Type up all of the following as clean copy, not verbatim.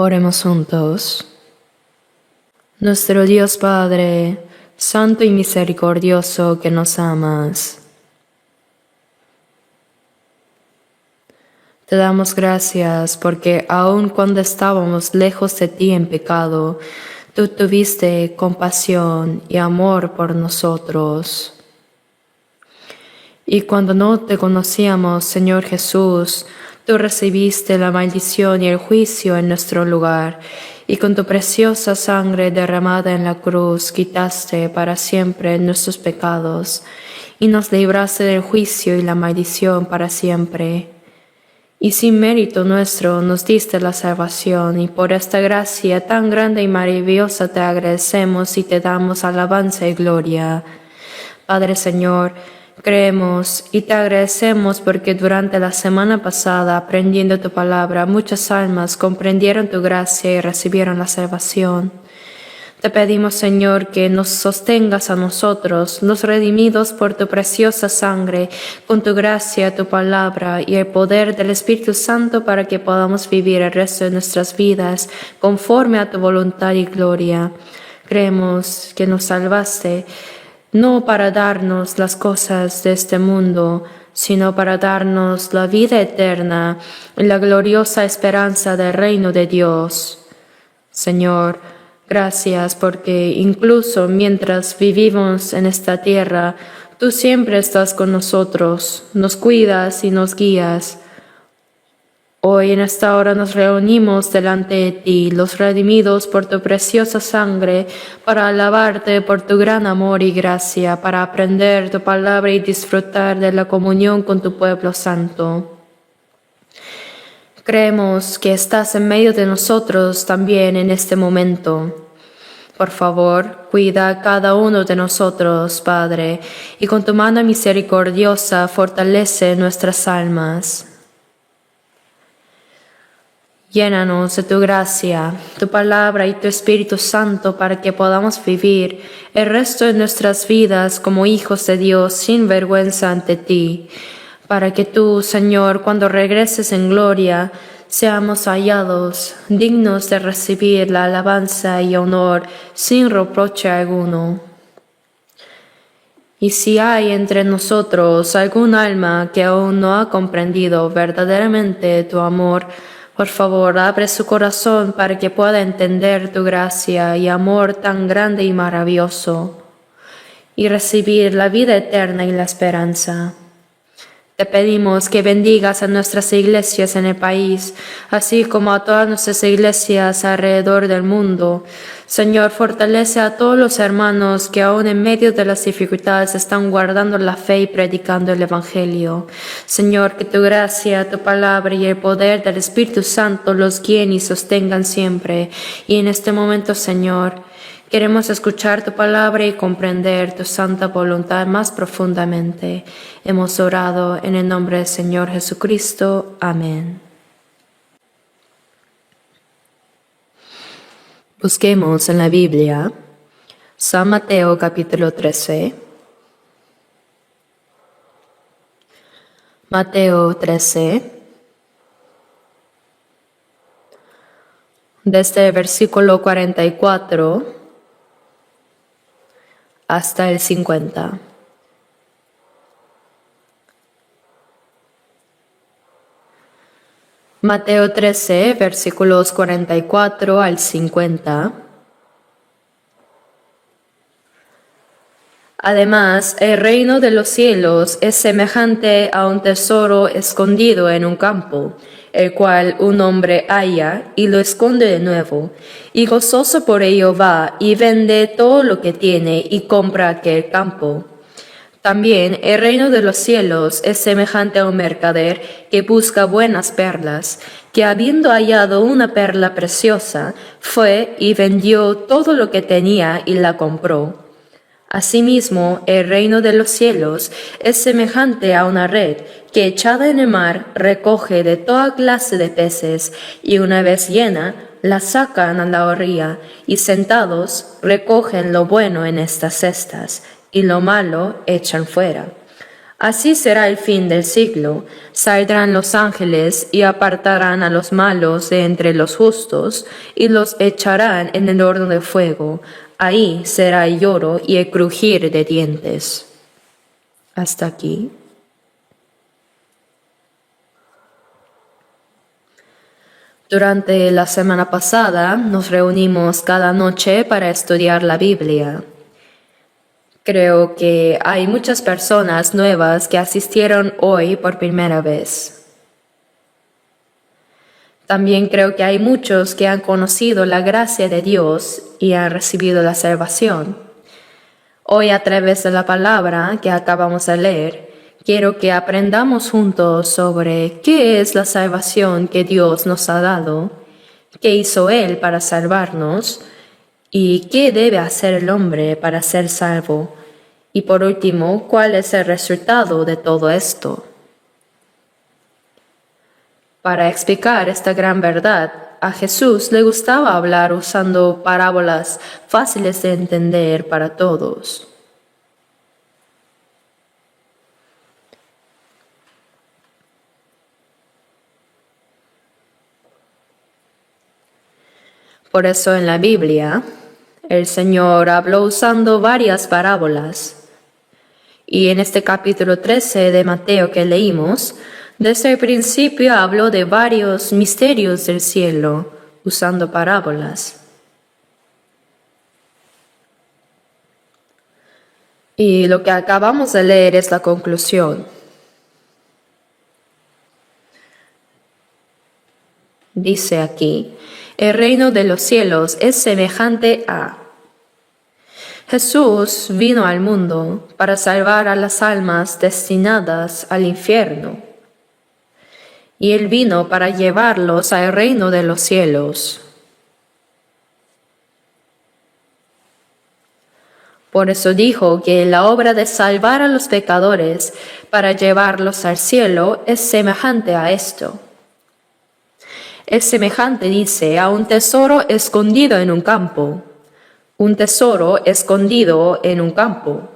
Oremos juntos. Nuestro Dios Padre, santo y misericordioso que nos amas, te damos gracias porque aun cuando estábamos lejos de ti en pecado, tú tuviste compasión y amor por nosotros. Y cuando no te conocíamos, Señor Jesús, tú recibiste la maldición y el juicio en nuestro lugar, y con tu preciosa sangre derramada en la cruz quitaste para siempre nuestros pecados, y nos libraste del juicio y la maldición para siempre. Y sin mérito nuestro nos diste la salvación, y por esta gracia tan grande y maravillosa te agradecemos y te damos alabanza y gloria. Padre Señor, creemos y te agradecemos porque durante la semana pasada, aprendiendo tu palabra, muchas almas comprendieron tu gracia y recibieron la salvación. Te pedimos, Señor, que nos sostengas a nosotros, los redimidos por tu preciosa sangre, con tu gracia, tu palabra y el poder del Espíritu Santo para que podamos vivir el resto de nuestras vidas conforme a tu voluntad y gloria. Creemos que nos salvaste, no para darnos las cosas de este mundo, sino para darnos la vida eterna y la gloriosa esperanza del reino de Dios. Señor, gracias porque incluso mientras vivimos en esta tierra, tú siempre estás con nosotros, nos cuidas y nos guías. Hoy en esta hora nos reunimos delante de ti, los redimidos por tu preciosa sangre, para alabarte por tu gran amor y gracia, para aprender tu palabra y disfrutar de la comunión con tu pueblo santo. Creemos que estás en medio de nosotros también en este momento. Por favor, cuida a cada uno de nosotros, Padre, y con tu mano misericordiosa fortalece nuestras almas. Llénanos de tu gracia, tu palabra y tu Espíritu Santo para que podamos vivir el resto de nuestras vidas como hijos de Dios sin vergüenza ante ti, para que tú, Señor, cuando regreses en gloria, seamos hallados dignos de recibir la alabanza y honor sin reproche alguno. Y si hay entre nosotros algún alma que aún no ha comprendido verdaderamente tu amor, por favor, abre su corazón para que pueda entender tu gracia y amor tan grande y maravilloso, y recibir la vida eterna y la esperanza. Te pedimos que bendigas a nuestras iglesias en el país, así como a todas nuestras iglesias alrededor del mundo. Señor, fortalece a todos los hermanos que aún en medio de las dificultades están guardando la fe y predicando el Evangelio. Señor, que tu gracia, tu palabra y el poder del Espíritu Santo los guíen y sostengan siempre. Y en este momento, Señor, queremos escuchar tu palabra y comprender tu santa voluntad más profundamente. Hemos orado en el nombre del Señor Jesucristo. Amén. Busquemos en la Biblia San Mateo capítulo 13. Mateo 13. Desde el versículo 44 hasta el 50. Mateo 13, versículos 44 al 50. Además, el reino de los cielos es semejante a un tesoro escondido en un campo, el cual un hombre halla y lo esconde de nuevo, y gozoso por ello va y vende todo lo que tiene y compra aquel campo. También el reino de los cielos es semejante a un mercader que busca buenas perlas, que habiendo hallado una perla preciosa, fue y vendió todo lo que tenía y la compró. Asimismo, el reino de los cielos es semejante a una red que echada en el mar recoge de toda clase de peces, y una vez llena, la sacan a la orilla, y sentados recogen lo bueno en estas cestas, y lo malo echan fuera. Así será el fin del siglo. Saldrán los ángeles y apartarán a los malos de entre los justos y los echarán en el horno de fuego. Ahí será el lloro y el crujir de dientes. Hasta aquí. Durante la semana pasada nos reunimos cada noche para estudiar la Biblia. Creo que hay muchas personas nuevas que asistieron hoy por primera vez. También creo que hay muchos que han conocido la gracia de Dios y han recibido la salvación. Hoy, a través de la palabra que acabamos de leer, quiero que aprendamos juntos sobre qué es la salvación que Dios nos ha dado, qué hizo Él para salvarnos y qué debe hacer el hombre para ser salvo. Y por último, ¿cuál es el resultado de todo esto? Para explicar esta gran verdad, a Jesús le gustaba hablar usando parábolas fáciles de entender para todos. Por eso en la Biblia, el Señor habló usando varias parábolas. Y en este capítulo 13 de Mateo que leímos, desde el principio habló de varios misterios del cielo usando parábolas. Y lo que acabamos de leer es la conclusión. Dice aquí, el reino de los cielos es semejante a... Jesús vino al mundo para salvar a las almas destinadas al infierno. Y Él vino para llevarlos al reino de los cielos. Por eso dijo que la obra de salvar a los pecadores para llevarlos al cielo es semejante a esto. Es semejante, dice, a un tesoro escondido en un campo. Un tesoro escondido en un campo.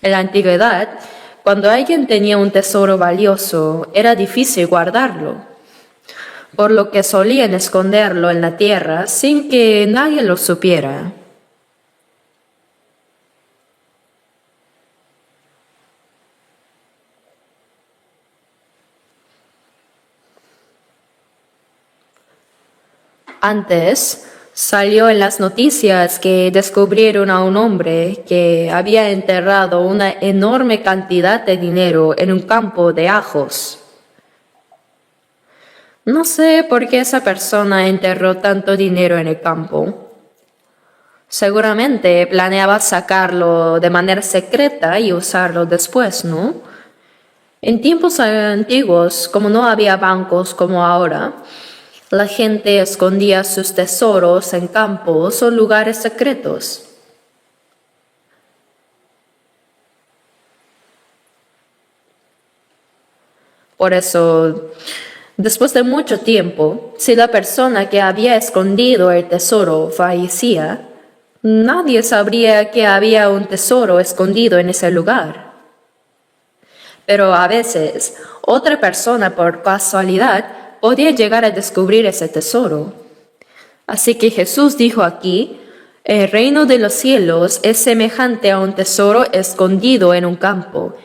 En la antigüedad, cuando alguien tenía un tesoro valioso, era difícil guardarlo, por lo que solían esconderlo en la tierra sin que nadie lo supiera. Antes, salió en las noticias que descubrieron a un hombre que había enterrado una enorme cantidad de dinero en un campo de ajos. No sé por qué esa persona enterró tanto dinero en el campo. Seguramente planeaba sacarlo de manera secreta y usarlo después, ¿no? En tiempos antiguos, como no había bancos como ahora, la gente escondía sus tesoros en campos o lugares secretos. Por eso, después de mucho tiempo, si la persona que había escondido el tesoro fallecía, nadie sabría que había un tesoro escondido en ese lugar. Pero a veces, otra persona por casualidad podía llegar a descubrir ese tesoro. Así que Jesús dijo aquí, el reino de los cielos es semejante a un tesoro escondido en un campo,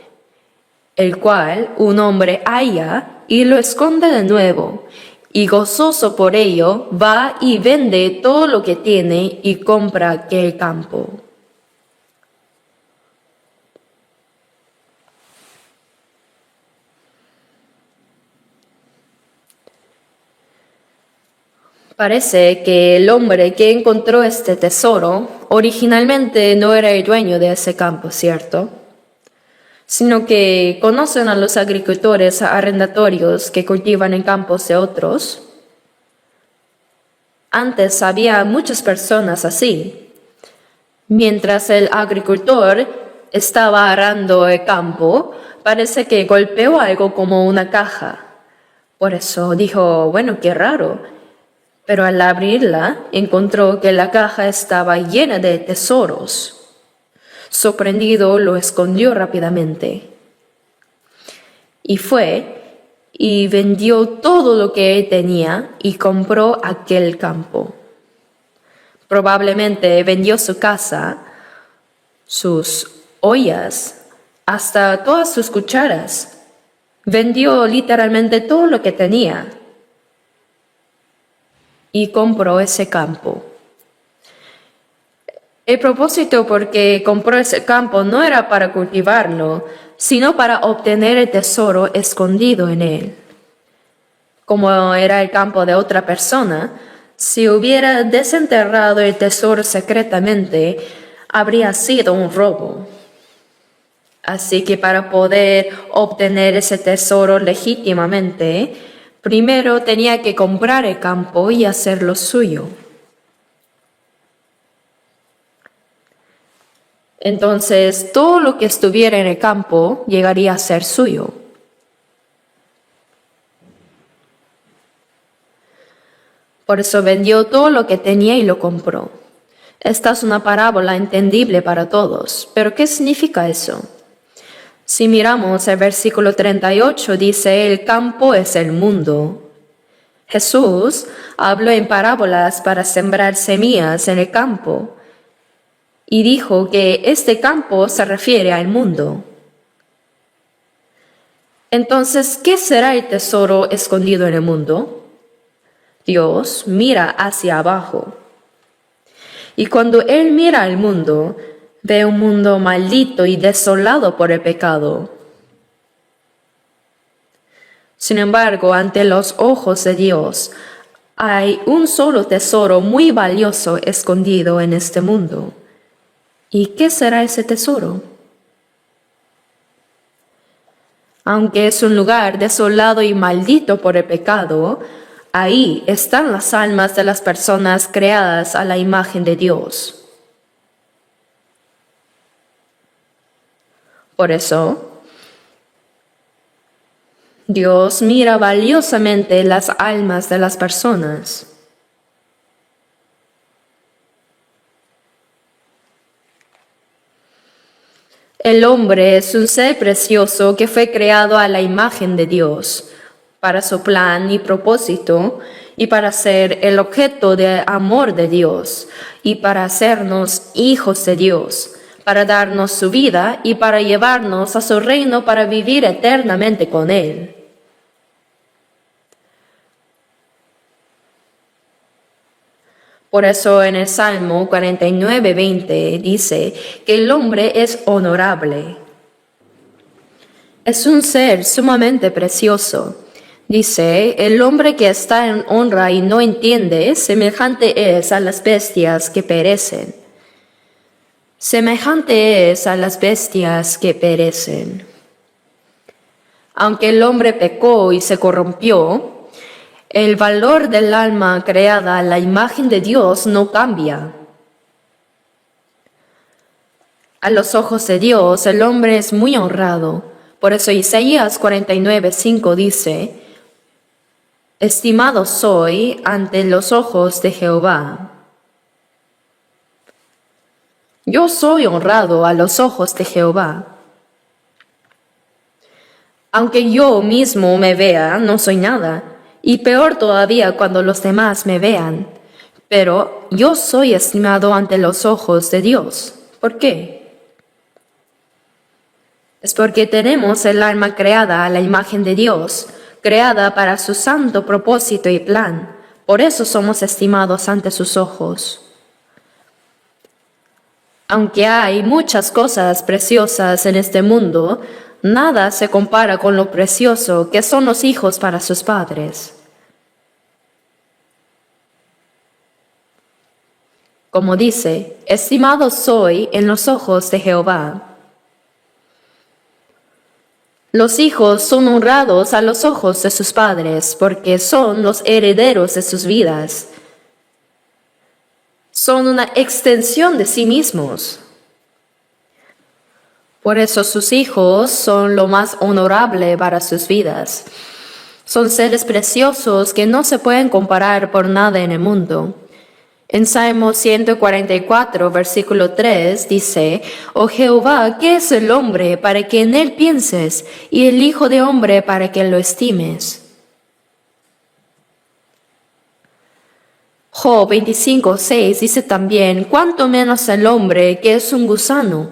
el cual un hombre halla y lo esconde de nuevo, y gozoso por ello va y vende todo lo que tiene y compra aquel campo. Parece que el hombre que encontró este tesoro originalmente no era el dueño de ese campo, ¿cierto? Sino que conocen a los agricultores arrendatorios que cultivan en campos de otros. Antes había muchas personas así. Mientras el agricultor estaba arando el campo, parece que golpeó algo como una caja. Por eso dijo, bueno, qué raro. Pero al abrirla, encontró que la caja estaba llena de tesoros. Sorprendido, lo escondió rápidamente. Y fue y vendió todo lo que él tenía y compró aquel campo. Probablemente vendió su casa, sus ollas, hasta todas sus cucharas. Vendió literalmente todo lo que tenía y compró ese campo. El propósito por que compró ese campo no era para cultivarlo, sino para obtener el tesoro escondido en él. Como era el campo de otra persona, si hubiera desenterrado el tesoro secretamente, habría sido un robo. Así que para poder obtener ese tesoro legítimamente, primero tenía que comprar el campo y hacerlo suyo. Entonces, todo lo que estuviera en el campo llegaría a ser suyo. Por eso vendió todo lo que tenía y lo compró. Esta es una parábola entendible para todos, pero ¿qué significa eso? Si miramos el versículo 38, dice, el campo es el mundo. Jesús habló en parábolas para sembrar semillas en el campo y dijo que este campo se refiere al mundo. Entonces, ¿qué será el tesoro escondido en el mundo? Dios mira hacia abajo. Y cuando Él mira al mundo, ve un mundo maldito y desolado por el pecado. Sin embargo, ante los ojos de Dios, hay un solo tesoro muy valioso escondido en este mundo. ¿Y qué será ese tesoro? Aunque es un lugar desolado y maldito por el pecado, ahí están las almas de las personas creadas a la imagen de Dios. Por eso, Dios mira valiosamente las almas de las personas. El hombre es un ser precioso que fue creado a la imagen de Dios, para su plan y propósito, y para ser el objeto de amor de Dios, y para hacernos hijos de Dios, para darnos su vida y para llevarnos a su reino para vivir eternamente con Él. Por eso en el Salmo 49:20 dice que el hombre es honorable. Es un ser sumamente precioso. Dice, el hombre que está en honra y no entiende, semejante es a las bestias que perecen. Semejante es a las bestias que perecen. Aunque el hombre pecó y se corrompió, el valor del alma creada a la imagen de Dios no cambia. A los ojos de Dios, el hombre es muy honrado. Por eso Isaías 49:5 dice, estimado soy ante los ojos de Jehová. Yo soy honrado a los ojos de Jehová. Aunque yo mismo me vea, no soy nada. Y peor todavía cuando los demás me vean. Pero yo soy estimado ante los ojos de Dios. ¿Por qué? Es porque tenemos el alma creada a la imagen de Dios, creada para su santo propósito y plan. Por eso somos estimados ante sus ojos. Aunque hay muchas cosas preciosas en este mundo, nada se compara con lo precioso que son los hijos para sus padres. Como dice, estimado soy en los ojos de Jehová. Los hijos son honrados a los ojos de sus padres porque son los herederos de sus vidas. Son una extensión de sí mismos. Por eso sus hijos son lo más honorable para sus vidas. Son seres preciosos que no se pueden comparar por nada en el mundo. En Salmo 144, versículo 3 dice, Oh Jehová, ¿qué es el hombre para que en él pienses, y el hijo de hombre para que lo estimes? Job 25, 6 dice también, cuánto menos el hombre que es un gusano.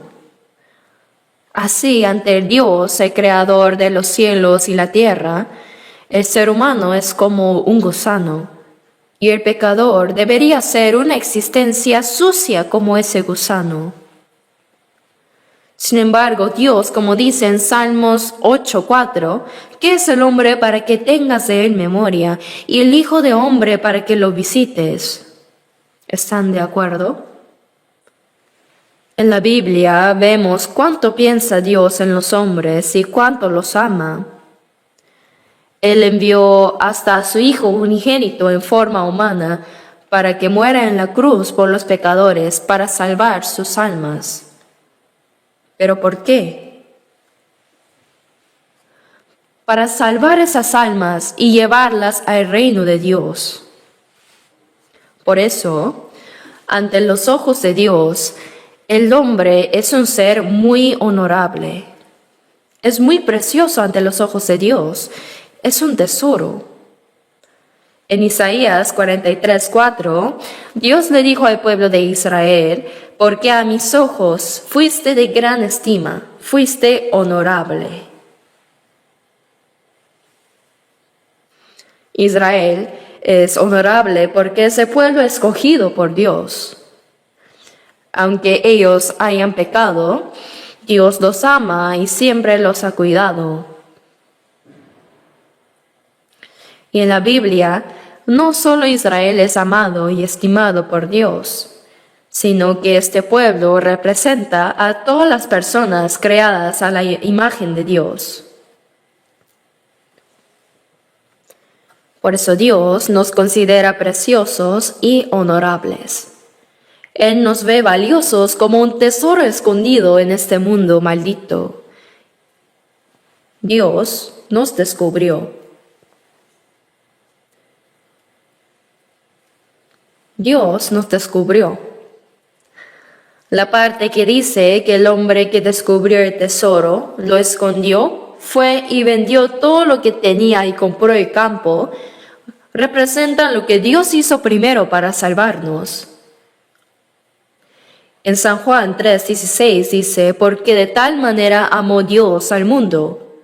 Así, ante el Dios, el creador de los cielos y la tierra, el ser humano es como un gusano, y el pecador debería ser una existencia sucia como ese gusano. Sin embargo, Dios, como dice en Salmos 8:4, ¿qué es el hombre para que tengas de él memoria, y el hijo de hombre para que lo visites? ¿Están de acuerdo? En la Biblia vemos cuánto piensa Dios en los hombres y cuánto los ama. Él envió hasta a su Hijo unigénito en forma humana para que muera en la cruz por los pecadores, para salvar sus almas. ¿Pero por qué? Para salvar esas almas y llevarlas al reino de Dios. Por eso, ante los ojos de Dios, el hombre es un ser muy honorable. Es muy precioso ante los ojos de Dios. Es un tesoro. En Isaías 43:4, Dios le dijo al pueblo de Israel, porque a mis ojos fuiste de gran estima, fuiste honorable. Israel es honorable porque es el pueblo escogido por Dios. Aunque ellos hayan pecado, Dios los ama y siempre los ha cuidado. Y en la Biblia, no solo Israel es amado y estimado por Dios, sino que este pueblo representa a todas las personas creadas a la imagen de Dios. Por eso Dios nos considera preciosos y honorables. Él nos ve valiosos como un tesoro escondido en este mundo maldito. Dios nos descubrió. Dios nos descubrió. La parte que dice que el hombre que descubrió el tesoro lo escondió, fue y vendió todo lo que tenía y compró el campo, representa lo que Dios hizo primero para salvarnos. En San Juan 3:16 dice, porque de tal manera amó Dios al mundo.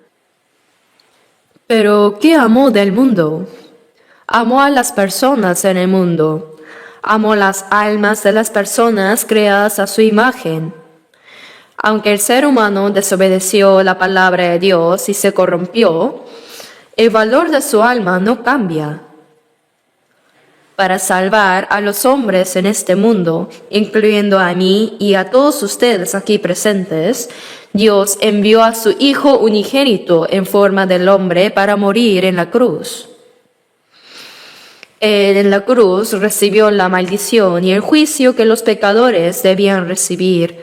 Pero, ¿qué amó del mundo? Amó a las personas en el mundo. Amó las almas de las personas creadas a su imagen. Aunque el ser humano desobedeció la palabra de Dios y se corrompió, el valor de su alma no cambia. Para salvar a los hombres en este mundo, incluyendo a mí y a todos ustedes aquí presentes, Dios envió a su Hijo unigénito en forma del hombre para morir en la cruz. Él en la cruz recibió la maldición y el juicio que los pecadores debían recibir.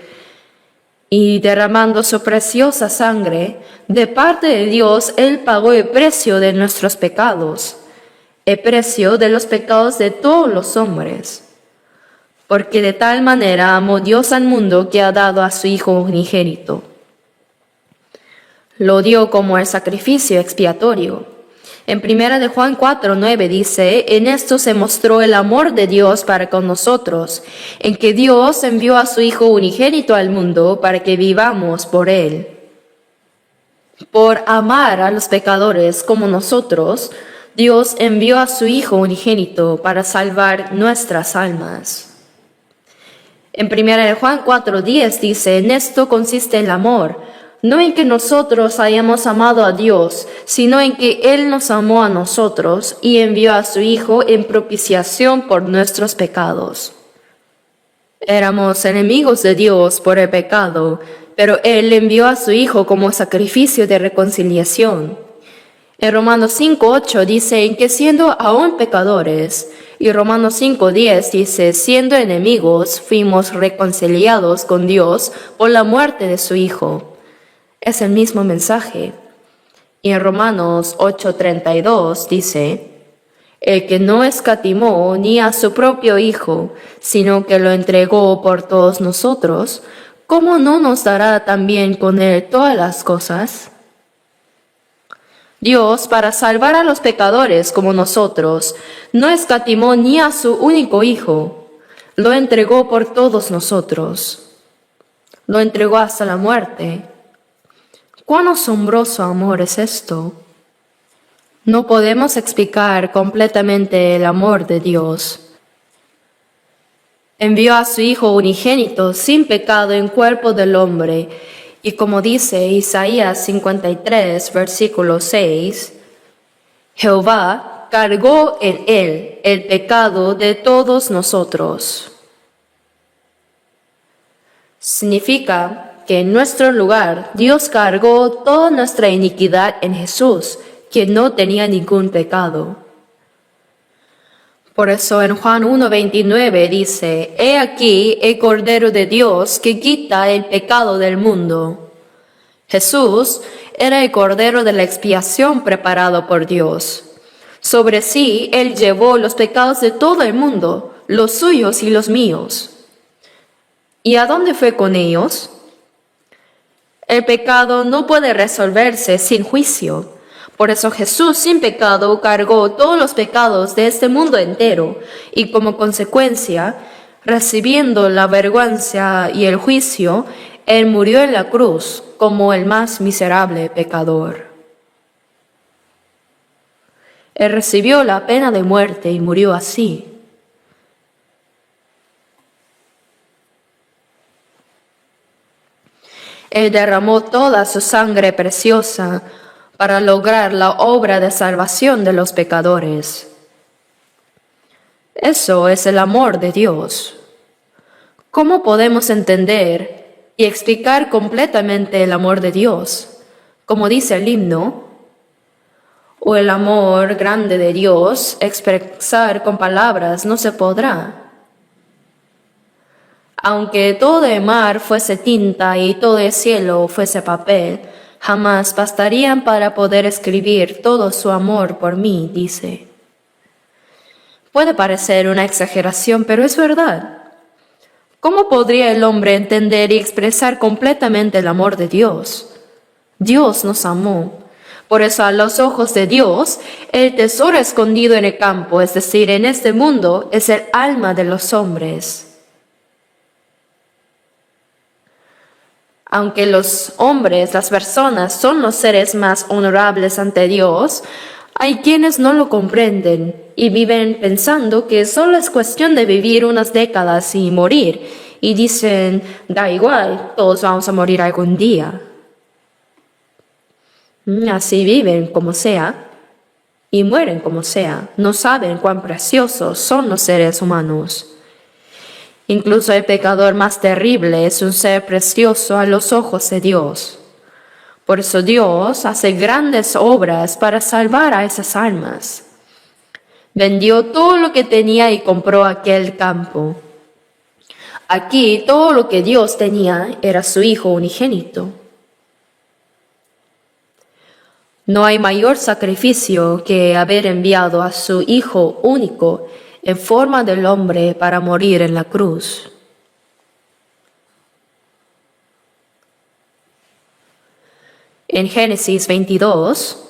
Y derramando su preciosa sangre, de parte de Dios, Él pagó el precio de nuestros pecados, el precio de los pecados de todos los hombres. Porque de tal manera amó Dios al mundo que ha dado a su Hijo unigénito. Lo dio como el sacrificio expiatorio. En 1 de Juan 4:9 dice, en esto se mostró el amor de Dios para con nosotros, en que Dios envió a su Hijo unigénito al mundo para que vivamos por Él. Por amar a los pecadores como nosotros, Dios envió a su Hijo unigénito para salvar nuestras almas. En 1 de Juan 4:10 dice, en esto consiste el amor, no en que nosotros hayamos amado a Dios, sino en que Él nos amó a nosotros y envió a su Hijo en propiciación por nuestros pecados. Éramos enemigos de Dios por el pecado, pero Él envió a su Hijo como sacrificio de reconciliación. En Romanos 5:8 dice, en que siendo aún pecadores, y Romanos 5:10 dice, siendo enemigos, fuimos reconciliados con Dios por la muerte de su Hijo. Es el mismo mensaje. Y en Romanos 8:32 dice, El que no escatimó ni a su propio Hijo, sino que lo entregó por todos nosotros, ¿cómo no nos dará también con él todas las cosas? Dios, para salvar a los pecadores como nosotros, no escatimó ni a su único Hijo, lo entregó por todos nosotros, lo entregó hasta la muerte. ¡Cuán asombroso amor es esto! No podemos explicar completamente el amor de Dios. Envió a su Hijo unigénito sin pecado en cuerpo del hombre, y como dice Isaías 53, versículo 6, Jehová cargó en él el pecado de todos nosotros. Significa que en nuestro lugar Dios cargó toda nuestra iniquidad en Jesús, quien no tenía ningún pecado. Por eso en Juan 1:29 dice, He aquí el Cordero de Dios que quita el pecado del mundo. Jesús era el Cordero de la expiación preparado por Dios. Sobre sí Él llevó los pecados de todo el mundo, los suyos y los míos. ¿Y a dónde fue con ellos? El pecado no puede resolverse sin juicio. Por eso Jesús sin pecado cargó todos los pecados de este mundo entero y como consecuencia, recibiendo la vergüenza y el juicio, Él murió en la cruz como el más miserable pecador. Él recibió la pena de muerte y murió así. Él derramó toda su sangre preciosa para lograr la obra de salvación de los pecadores. Eso es el amor de Dios. ¿Cómo podemos entender y explicar completamente el amor de Dios? Como dice el himno, o el amor grande de Dios, expresar con palabras no se podrá. Aunque todo el mar fuese tinta y todo el cielo fuese papel, jamás bastarían para poder escribir todo su amor por mí, dice. Puede parecer una exageración, pero es verdad. ¿Cómo podría el hombre entender y expresar completamente el amor de Dios? Dios nos amó. Por eso a los ojos de Dios, el tesoro escondido en el campo, es decir, en este mundo, es el alma de los hombres. Aunque los hombres, las personas, son los seres más honorables ante Dios, hay quienes no lo comprenden y viven pensando que solo es cuestión de vivir unas décadas y morir. Y dicen, da igual, todos vamos a morir algún día. Así viven como sea y mueren como sea. No saben cuán preciosos son los seres humanos. Incluso el pecador más terrible es un ser precioso a los ojos de Dios. Por eso Dios hace grandes obras para salvar a esas almas. Vendió todo lo que tenía y compró aquel campo. Aquí todo lo que Dios tenía era su Hijo unigénito. No hay mayor sacrificio que haber enviado a su Hijo único en forma del hombre para morir en la cruz. En Génesis 22,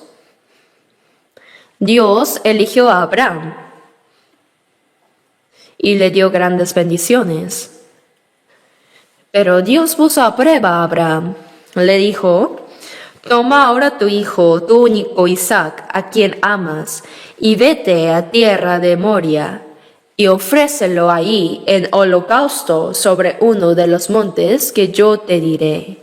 Dios eligió a Abraham y le dio grandes bendiciones. Pero Dios puso a prueba a Abraham. Le dijo, toma ahora tu hijo, tu único Isaac, a quien amas, y vete a tierra de Moria, y ofrécelo ahí en holocausto sobre uno de los montes que yo te diré.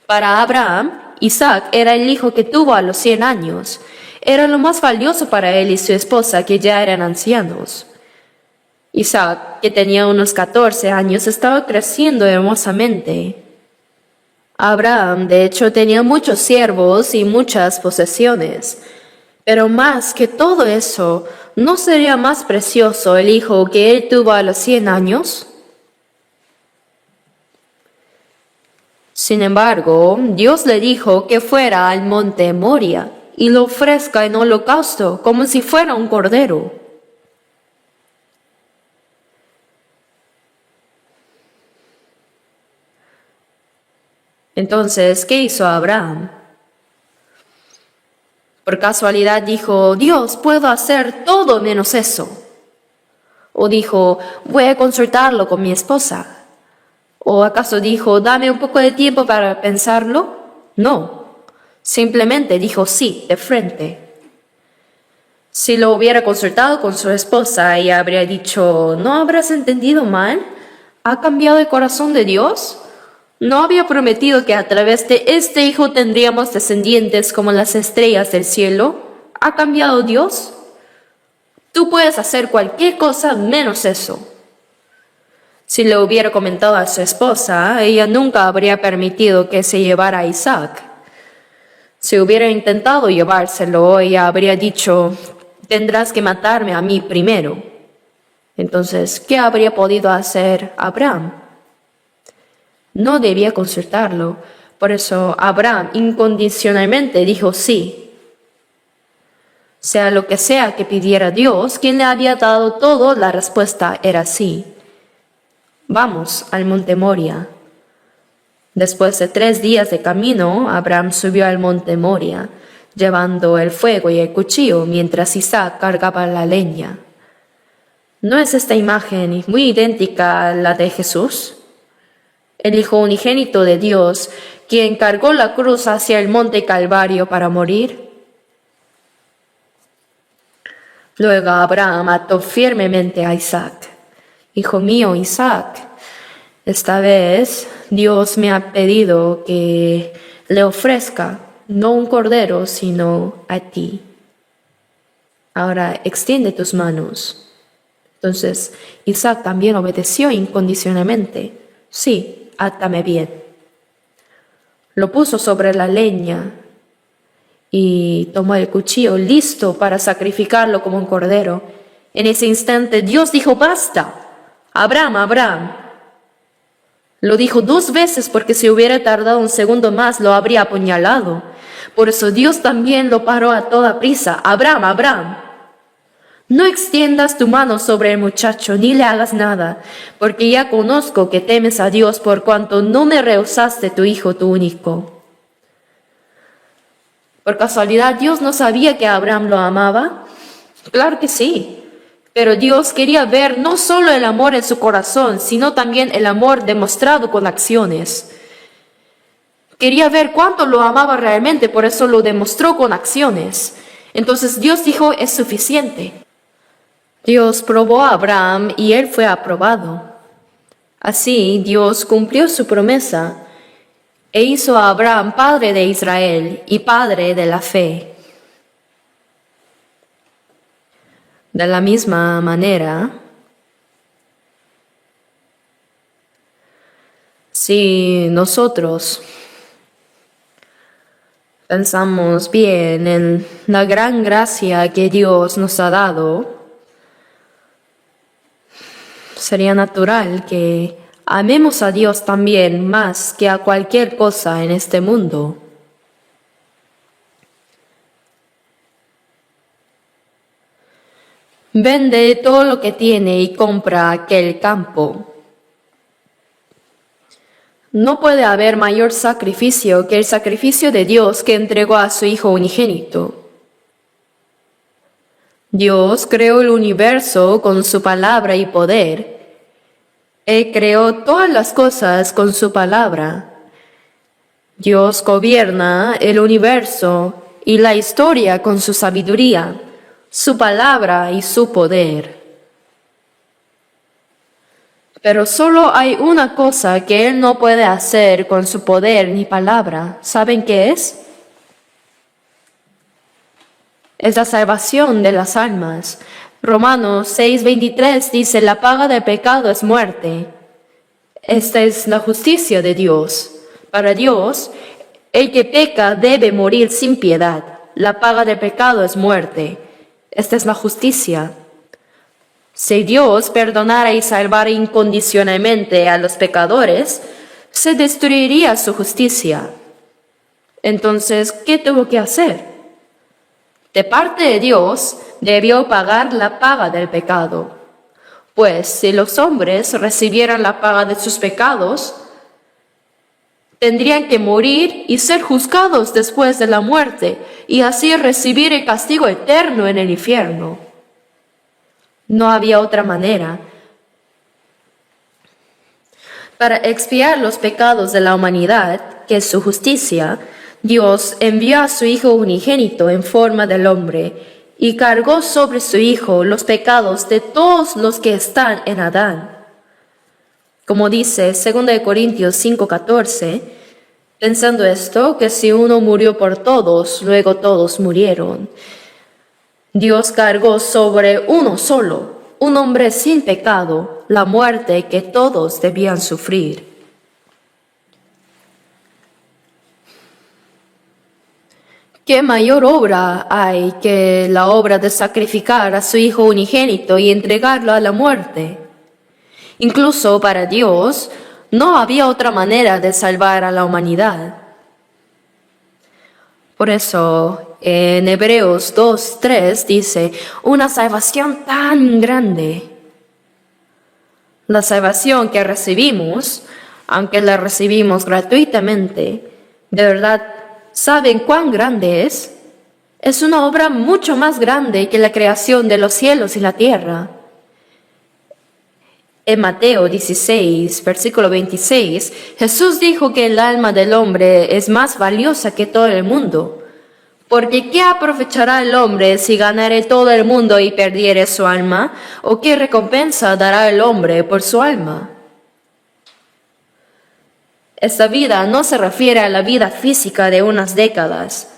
Para Abraham, Isaac era el hijo que tuvo a los 100 años. Era lo más valioso para él y su esposa, que ya eran ancianos. Isaac, que tenía unos 14 años, estaba creciendo hermosamente. Abraham, de hecho, tenía muchos siervos y muchas posesiones. Pero más que todo eso, ¿no sería más precioso el hijo que él tuvo a los 100 años? Sin embargo, Dios le dijo que fuera al monte Moria, y lo ofrezca en holocausto como si fuera un cordero. Entonces, ¿qué hizo Abraham? Por casualidad dijo, Dios, puedo hacer todo menos eso. O dijo, voy a consultarlo con mi esposa. ¿O acaso dijo, dame un poco de tiempo para pensarlo? No, simplemente dijo sí, de frente. Si lo hubiera consultado con su esposa, ella habría dicho, ¿no habrás entendido mal? ¿Ha cambiado el corazón de Dios? ¿No había prometido que a través de este hijo tendríamos descendientes como las estrellas del cielo? ¿Ha cambiado Dios? Tú puedes hacer cualquier cosa menos eso. Si le hubiera comentado a su esposa, ella nunca habría permitido que se llevara a Isaac. Si hubiera intentado llevárselo, ella habría dicho, tendrás que matarme a mí primero. Entonces, ¿qué habría podido hacer Abraham? No debía consultarlo, por eso Abraham incondicionalmente dijo sí. Sea lo que sea que pidiera Dios, quien le había dado todo, la respuesta era sí. Vamos al monte Moria. Después de 3 días de camino, Abraham subió al monte Moria, llevando el fuego y el cuchillo mientras Isaac cargaba la leña. ¿No es esta imagen muy idéntica a la de Jesús? El Hijo unigénito de Dios, quien cargó la cruz hacia el monte Calvario para morir. Luego Abraham ató firmemente a Isaac. Hijo mío, Isaac, esta vez Dios me ha pedido que le ofrezca no un cordero, sino a ti. Ahora extiende tus manos. Entonces Isaac también obedeció incondicionalmente. Sí, átame bien. Lo puso sobre la leña y tomó el cuchillo listo para sacrificarlo como un cordero. En ese instante Dios dijo, basta. Abraham, Abraham. Lo dijo 2 veces porque si hubiera tardado un segundo más lo habría apuñalado. Por eso Dios también lo paró a toda prisa. Abraham, Abraham. No extiendas tu mano sobre el muchacho ni le hagas nada, porque ya conozco que temes a Dios por cuanto no me rehusaste tu hijo, tu único. ¿Por casualidad Dios no sabía que Abraham lo amaba? Claro que sí. Pero Dios quería ver no solo el amor en su corazón, sino también el amor demostrado con acciones. Quería ver cuánto lo amaba realmente, por eso lo demostró con acciones. Entonces Dios dijo, es suficiente. Dios probó a Abraham y él fue aprobado. Así Dios cumplió su promesa e hizo a Abraham padre de Israel y padre de la fe. De la misma manera, si nosotros pensamos bien en la gran gracia que Dios nos ha dado, sería natural que amemos a Dios también más que a cualquier cosa en este mundo. Vende todo lo que tiene y compra aquel campo. No puede haber mayor sacrificio que el sacrificio de Dios que entregó a su Hijo unigénito. Dios creó el universo con su palabra y poder. Él creó todas las cosas con su palabra. Dios gobierna el universo y la historia con su sabiduría, su palabra y su poder. Pero solo hay una cosa que Él no puede hacer con su poder ni palabra. ¿Saben qué es? Es la salvación de las almas. Romanos 6:23 dice, la paga del pecado es muerte. Esta es la justicia de Dios. Para Dios, el que peca debe morir sin piedad. La paga del pecado es muerte. Esta es la justicia. Si Dios perdonara y salvara incondicionalmente a los pecadores, se destruiría su justicia. Entonces, ¿qué tuvo que hacer? De parte de Dios, debió pagar la paga del pecado. Pues si los hombres recibieran la paga de sus pecados, tendrían que morir y ser juzgados después de la muerte, y así recibir el castigo eterno en el infierno. No había otra manera. Para expiar los pecados de la humanidad, que es su justicia, Dios envió a su Hijo unigénito en forma del hombre y cargó sobre su Hijo los pecados de todos los que están en Adán. Como dice 2 Corintios 5:14, pensando esto, que si uno murió por todos, luego todos murieron. Dios cargó sobre uno solo, un hombre sin pecado, la muerte que todos debían sufrir. ¿Qué mayor obra hay que la obra de sacrificar a su Hijo unigénito y entregarlo a la muerte? Incluso para Dios, no había otra manera de salvar a la humanidad. Por eso, en Hebreos 2:3 dice, una salvación tan grande. La salvación que recibimos, aunque la recibimos gratuitamente, de verdad, ¿saben cuán grande es? Es una obra mucho más grande que la creación de los cielos y la tierra. En Mateo 16, versículo 26, Jesús dijo que el alma del hombre es más valiosa que todo el mundo. Porque ¿qué aprovechará el hombre si ganare todo el mundo y perdiere su alma? ¿O qué recompensa dará el hombre por su alma? Esta vida no se refiere a la vida física de unas décadas,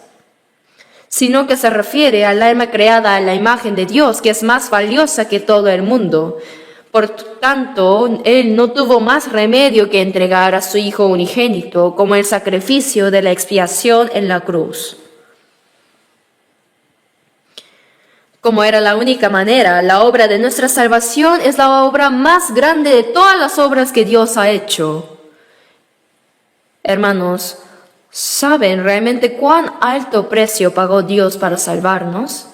sino que se refiere al alma creada a la imagen de Dios, que es más valiosa que todo el mundo. Por tanto, Él no tuvo más remedio que entregar a su Hijo unigénito como el sacrificio de la expiación en la cruz. Como era la única manera, la obra de nuestra salvación es la obra más grande de todas las obras que Dios ha hecho. Hermanos, ¿saben realmente cuán alto precio pagó Dios para salvarnos?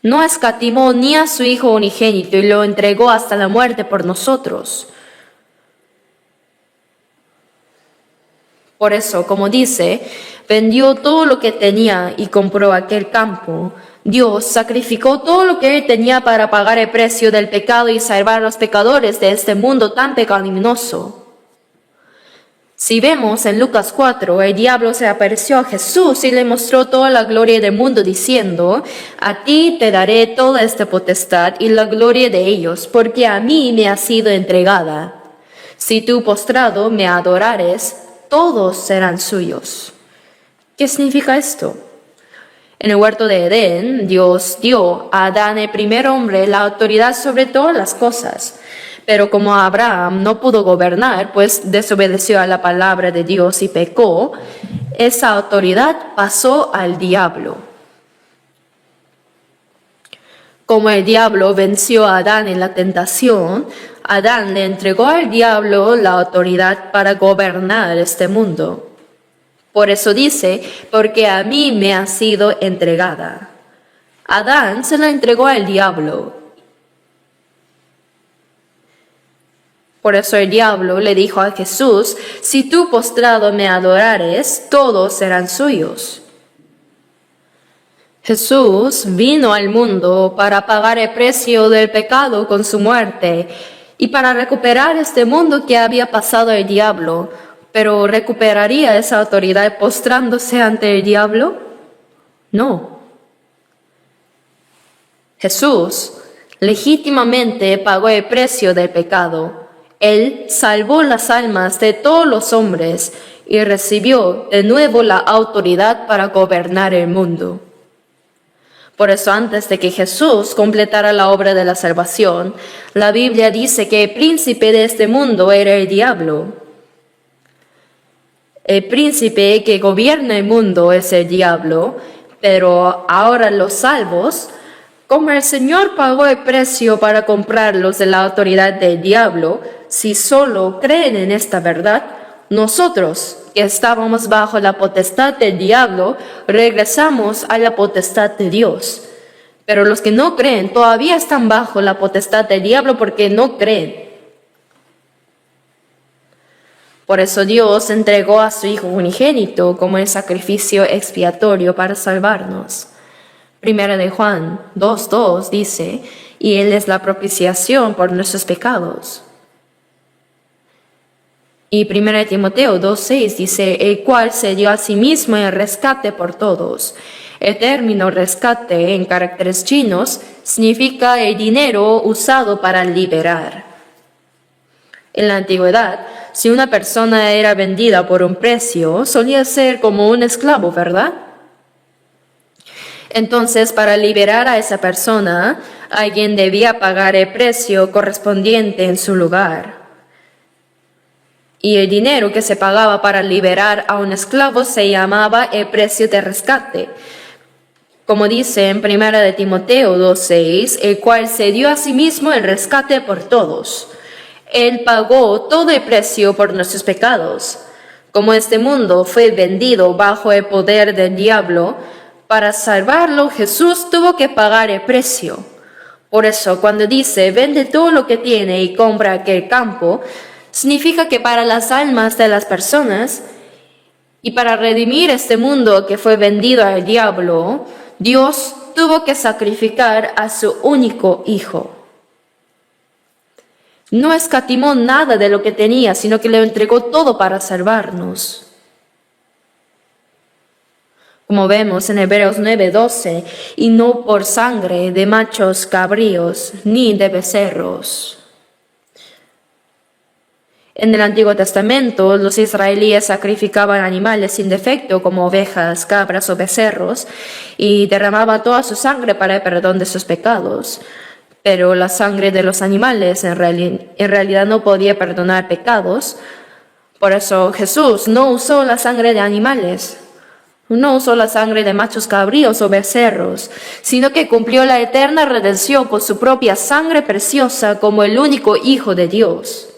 No escatimó ni a su Hijo unigénito y lo entregó hasta la muerte por nosotros. Por eso, como dice, vendió todo lo que tenía y compró aquel campo. Dios sacrificó todo lo que él tenía para pagar el precio del pecado y salvar a los pecadores de este mundo tan pecaminoso. Si vemos en Lucas 4, el diablo se apareció a Jesús y le mostró toda la gloria del mundo diciendo, a ti te daré toda esta potestad y la gloria de ellos, porque a mí me ha sido entregada. Si tú postrado me adorares, todos serán suyos. ¿Qué significa esto? En el huerto de Edén, Dios dio a Adán, el primer hombre, la autoridad sobre todas las cosas. Pero como Abraham no pudo gobernar, pues desobedeció a la palabra de Dios y pecó, esa autoridad pasó al diablo. Como el diablo venció a Adán en la tentación, Adán le entregó al diablo la autoridad para gobernar este mundo. Por eso dice, porque a mí me ha sido entregada. Adán se la entregó al diablo. Por eso el diablo le dijo a Jesús, si tú postrado me adorares, todos serán suyos. Jesús vino al mundo para pagar el precio del pecado con su muerte y para recuperar este mundo que había pasado el diablo. ¿Pero recuperaría esa autoridad postrándose ante el diablo? No. Jesús legítimamente pagó el precio del pecado. Él salvó las almas de todos los hombres y recibió de nuevo la autoridad para gobernar el mundo. Por eso antes de que Jesús completara la obra de la salvación, la Biblia dice que el príncipe de este mundo era el diablo. El príncipe que gobierna el mundo es el diablo, pero ahora los salvos, como el Señor pagó el precio para comprarlos de la autoridad del diablo, si solo creen en esta verdad, nosotros que estábamos bajo la potestad del diablo, regresamos a la potestad de Dios. Pero los que no creen todavía están bajo la potestad del diablo porque no creen. Por eso Dios entregó a su Hijo unigénito como el sacrificio expiatorio para salvarnos. Primera de Juan 2:2 dice, y Él es la propiciación por nuestros pecados. Y Primera de Timoteo 2:6 dice, el cual se dio a sí mismo el rescate por todos. El término rescate en caracteres chinos significa el dinero usado para liberar. En la antigüedad, si una persona era vendida por un precio, solía ser como un esclavo, ¿verdad? Entonces, para liberar a esa persona, alguien debía pagar el precio correspondiente en su lugar. Y el dinero que se pagaba para liberar a un esclavo se llamaba el precio de rescate. Como dice en 1 de Timoteo 2:6, el cual se dio a sí mismo el rescate por todos. Él pagó todo el precio por nuestros pecados. Como este mundo fue vendido bajo el poder del diablo, para salvarlo Jesús tuvo que pagar el precio. Por eso cuando dice, vende todo lo que tiene y compra aquel campo, significa que para las almas de las personas y para redimir este mundo que fue vendido al diablo, Dios tuvo que sacrificar a su único Hijo. No escatimó nada de lo que tenía, sino que le entregó todo para salvarnos. Como vemos en Hebreos 9:12, y no por sangre de machos cabríos, ni de becerros. En el Antiguo Testamento, los israelíes sacrificaban animales sin defecto, como ovejas, cabras o becerros, y derramaban toda su sangre para el perdón de sus pecados. Pero la sangre de los animales en realidad no podía perdonar pecados. Por eso Jesús no usó la sangre de animales, no usó la sangre de machos cabríos o becerros, sino que cumplió la eterna redención con su propia sangre preciosa como el único Hijo de Dios.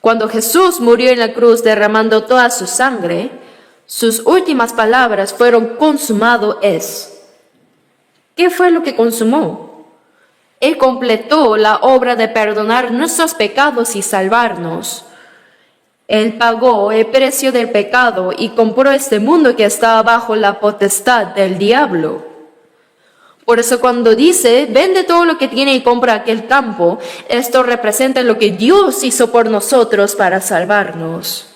Cuando Jesús murió en la cruz derramando toda su sangre, sus últimas palabras fueron consumado es. ¿Qué fue lo que consumó? Él completó la obra de perdonar nuestros pecados y salvarnos. Él pagó el precio del pecado y compró este mundo que estaba bajo la potestad del diablo. Por eso cuando dice, vende todo lo que tiene y compra aquel campo, esto representa lo que Dios hizo por nosotros para salvarnos.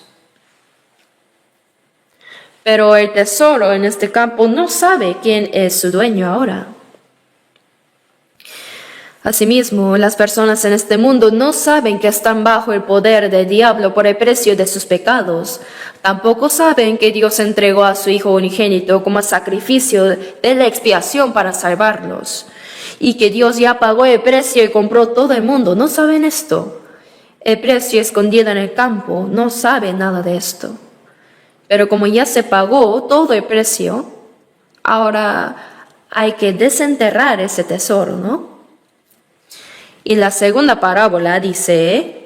Pero el tesoro en este campo no sabe quién es su dueño ahora. Asimismo, las personas en este mundo no saben que están bajo el poder del diablo por el precio de sus pecados. Tampoco saben que Dios entregó a su Hijo unigénito como sacrificio de la expiación para salvarlos. Y que Dios ya pagó el precio y compró todo el mundo. No saben esto. El precio escondido en el campo no sabe nada de esto. Pero como ya se pagó todo el precio, ahora hay que desenterrar ese tesoro, ¿no? Y la segunda parábola dice,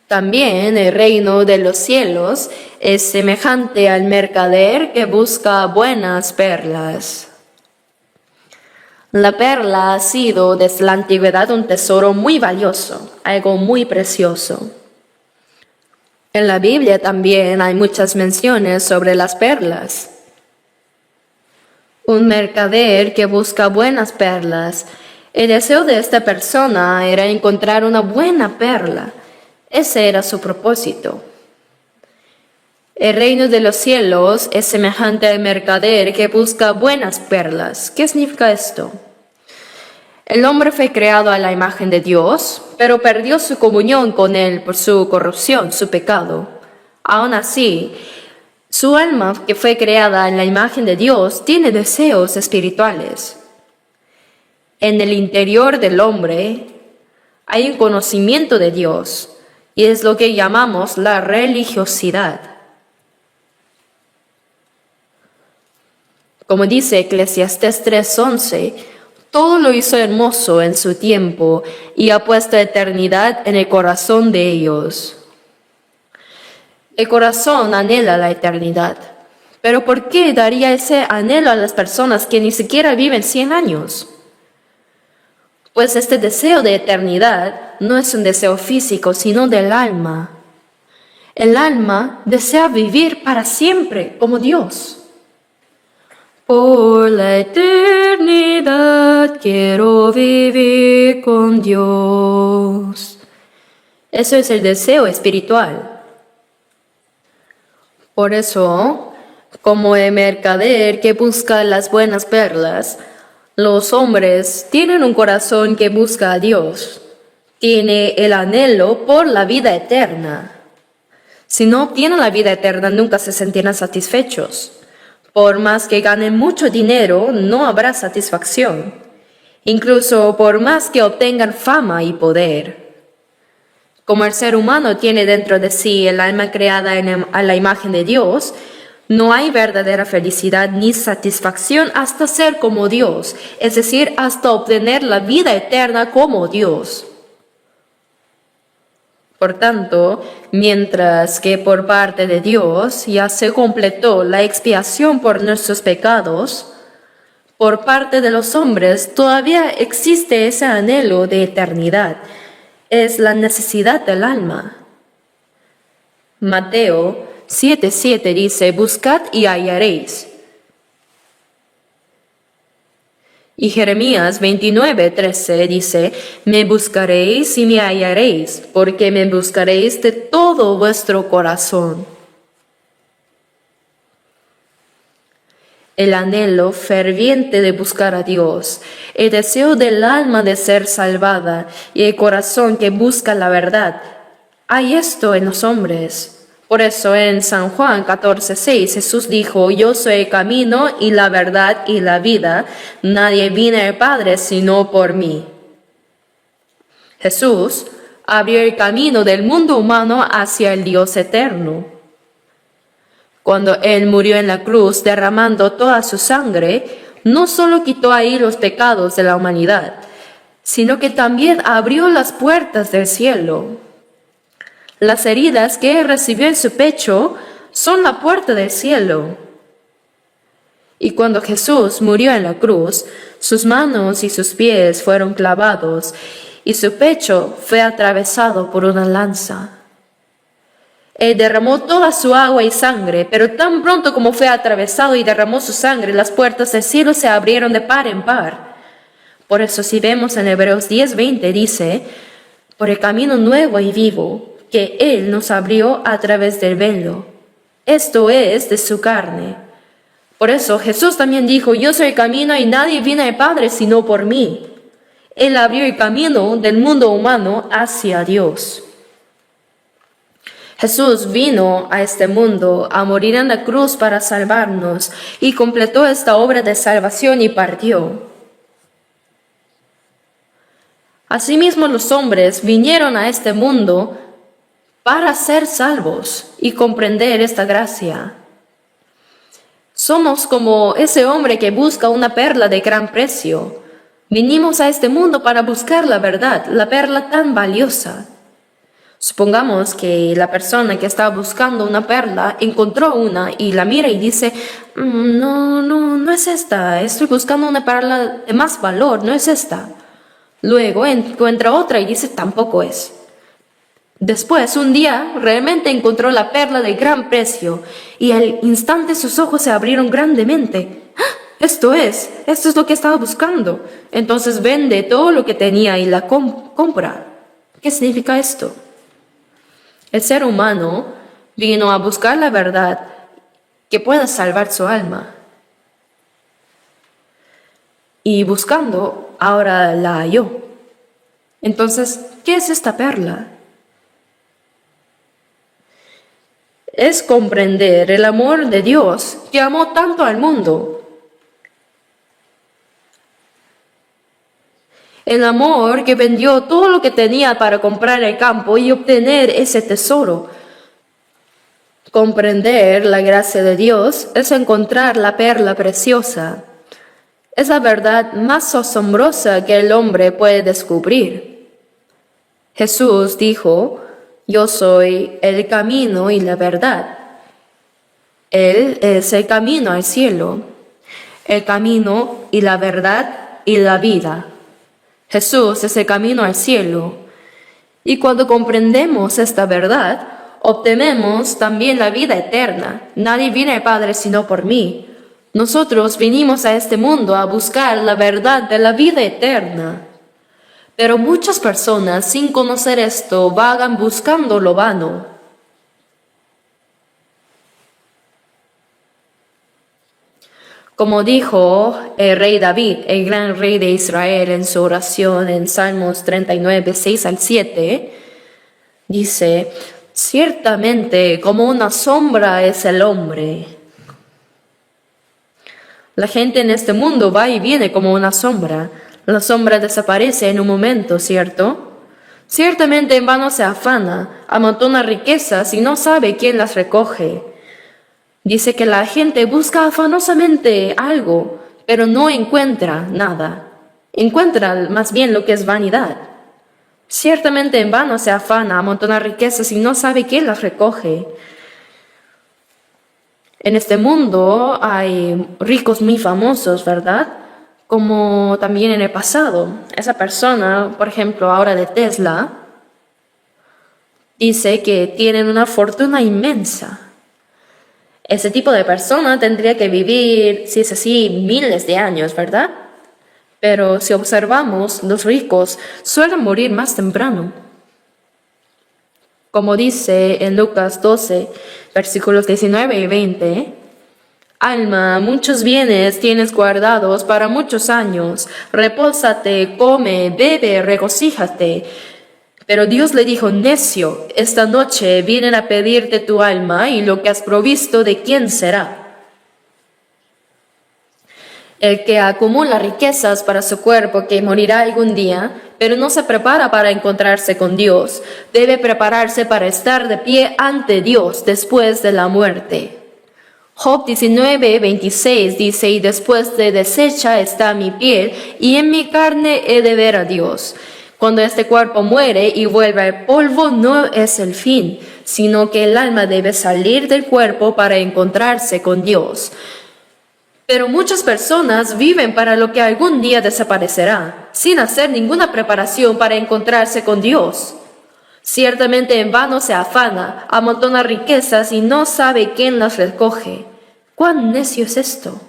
también el reino de los cielos es semejante al mercader que busca buenas perlas. La perla ha sido desde la antigüedad un tesoro muy valioso, algo muy precioso. En la Biblia también hay muchas menciones sobre las perlas. Un mercader que busca buenas perlas. El deseo de esta persona era encontrar una buena perla. Ese era su propósito. El reino de los cielos es semejante al mercader que busca buenas perlas. ¿Qué significa esto? El hombre fue creado a la imagen de Dios, pero perdió su comunión con Él por su corrupción, su pecado. Aún así, su alma, que fue creada en la imagen de Dios, tiene deseos espirituales. En el interior del hombre hay un conocimiento de Dios y es lo que llamamos la religiosidad. Como dice Eclesiastés 3:11, todo lo hizo hermoso en su tiempo y ha puesto eternidad en el corazón de ellos. El corazón anhela la eternidad. Pero ¿por qué daría ese anhelo a las personas que ni siquiera viven 100 años? Pues este deseo de eternidad no es un deseo físico, sino del alma. El alma desea vivir para siempre como Dios. Por la eternidad quiero vivir con Dios. Eso es el deseo espiritual. Por eso, como el mercader que busca las buenas perlas, los hombres tienen un corazón que busca a Dios. Tiene el anhelo por la vida eterna. Si no obtienen la vida eterna, nunca se sentirán satisfechos. Por más que ganen mucho dinero, no habrá satisfacción. Incluso por más que obtengan fama y poder. Como el ser humano tiene dentro de sí el alma creada a la imagen de Dios, no hay verdadera felicidad ni satisfacción hasta ser como Dios, es decir, hasta obtener la vida eterna como Dios. Por tanto, mientras que por parte de Dios ya se completó la expiación por nuestros pecados, por parte de los hombres todavía existe ese anhelo de eternidad. Es la necesidad del alma. Mateo 7:7 dice, buscad y hallaréis. Y Jeremías 29:13 dice, me buscaréis y me hallaréis, porque me buscaréis de todo vuestro corazón. El anhelo ferviente de buscar a Dios, el deseo del alma de ser salvada y el corazón que busca la verdad. Hay esto en los hombres. Por eso en San Juan 14:6 Jesús dijo, yo soy el camino y la verdad y la vida. Nadie viene al Padre sino por mí. Jesús abrió el camino del mundo humano hacia el Dios eterno. Cuando Él murió en la cruz derramando toda su sangre, no solo quitó ahí los pecados de la humanidad, sino que también abrió las puertas del cielo. Las heridas que Él recibió en su pecho son la puerta del cielo. Y cuando Jesús murió en la cruz, sus manos y sus pies fueron clavados y su pecho fue atravesado por una lanza. Él derramó toda su agua y sangre, pero tan pronto como fue atravesado y derramó su sangre, las puertas del cielo se abrieron de par en par. Por eso si vemos en Hebreos 10:20 dice, por el camino nuevo y vivo que Él nos abrió a través del velo, esto es, de su carne. Por eso Jesús también dijo, yo soy el camino y nadie viene al Padre sino por mí. Él abrió el camino del mundo humano hacia Dios. Jesús vino a este mundo a morir en la cruz para salvarnos y completó esta obra de salvación y partió. Asimismo los hombres vinieron a este mundo para ser salvos y comprender esta gracia. Somos como ese hombre que busca una perla de gran precio. Vinimos a este mundo para buscar la verdad, la perla tan valiosa. Supongamos que la persona que estaba buscando una perla encontró una y la mira y dice, no es esta, estoy buscando una perla de más valor, no es esta. Luego encuentra otra y dice, tampoco es. Después, un día, realmente encontró la perla de gran precio y al instante sus ojos se abrieron grandemente. ¡Ah! Esto es lo que estaba buscando. Entonces vende todo lo que tenía y la compra. ¿Qué significa esto? El ser humano vino a buscar la verdad que pueda salvar su alma. Y buscando, ahora la halló. Entonces, ¿qué es esta perla? Es comprender el amor de Dios que amó tanto al mundo. El amor que vendió todo lo que tenía para comprar el campo y obtener ese tesoro. Comprender la gracia de Dios es encontrar la perla preciosa. Es la verdad más asombrosa que el hombre puede descubrir. Jesús dijo, Yo soy el camino y la verdad. Él es el camino al cielo, el camino y la verdad y la vida. Jesús es el camino al cielo. Y cuando comprendemos esta verdad, obtenemos también la vida eterna. Nadie viene al Padre sino por mí. Nosotros vinimos a este mundo a buscar la verdad de la vida eterna. Pero muchas personas, sin conocer esto, vagan buscando lo vano. Como dijo el rey David, el gran rey de Israel, en su oración en Salmos 39, 6 al 7, dice: ciertamente como una sombra es el hombre. La gente en este mundo va y viene como una sombra. La sombra desaparece en un momento, ¿cierto? Ciertamente en vano se afana, amontona riquezas y no sabe quién las recoge. Dice que la gente busca afanosamente algo, pero no encuentra nada. Encuentra más bien lo que es vanidad. Ciertamente en vano se afana, amontona riquezas y no sabe quién las recoge. En este mundo hay ricos muy famosos, ¿verdad? Como también en el pasado. Esa persona, por ejemplo, ahora de Tesla, dice que tienen una fortuna inmensa. Ese tipo de persona tendría que vivir, si es así, miles de años, ¿verdad? Pero si observamos, los ricos suelen morir más temprano. Como dice en Lucas 12, versículos 19 y 20, alma, muchos bienes tienes guardados para muchos años. Repósate, come, bebe, regocíjate. Pero Dios le dijo: necio, esta noche vienen a pedirte tu alma, y lo que has provisto, ¿de quién será? El que acumula riquezas para su cuerpo, que morirá algún día, pero no se prepara para encontrarse con Dios, debe prepararse para estar de pie ante Dios después de la muerte. Job 19, 26 dice: y después de deshecha está mi piel, y en mi carne he de ver a Dios. Cuando este cuerpo muere y vuelve al polvo, no es el fin, sino que el alma debe salir del cuerpo para encontrarse con Dios. Pero muchas personas viven para lo que algún día desaparecerá, sin hacer ninguna preparación para encontrarse con Dios. Ciertamente en vano se afana, amontona riquezas y no sabe quién las recoge. ¿Cuán necio es esto?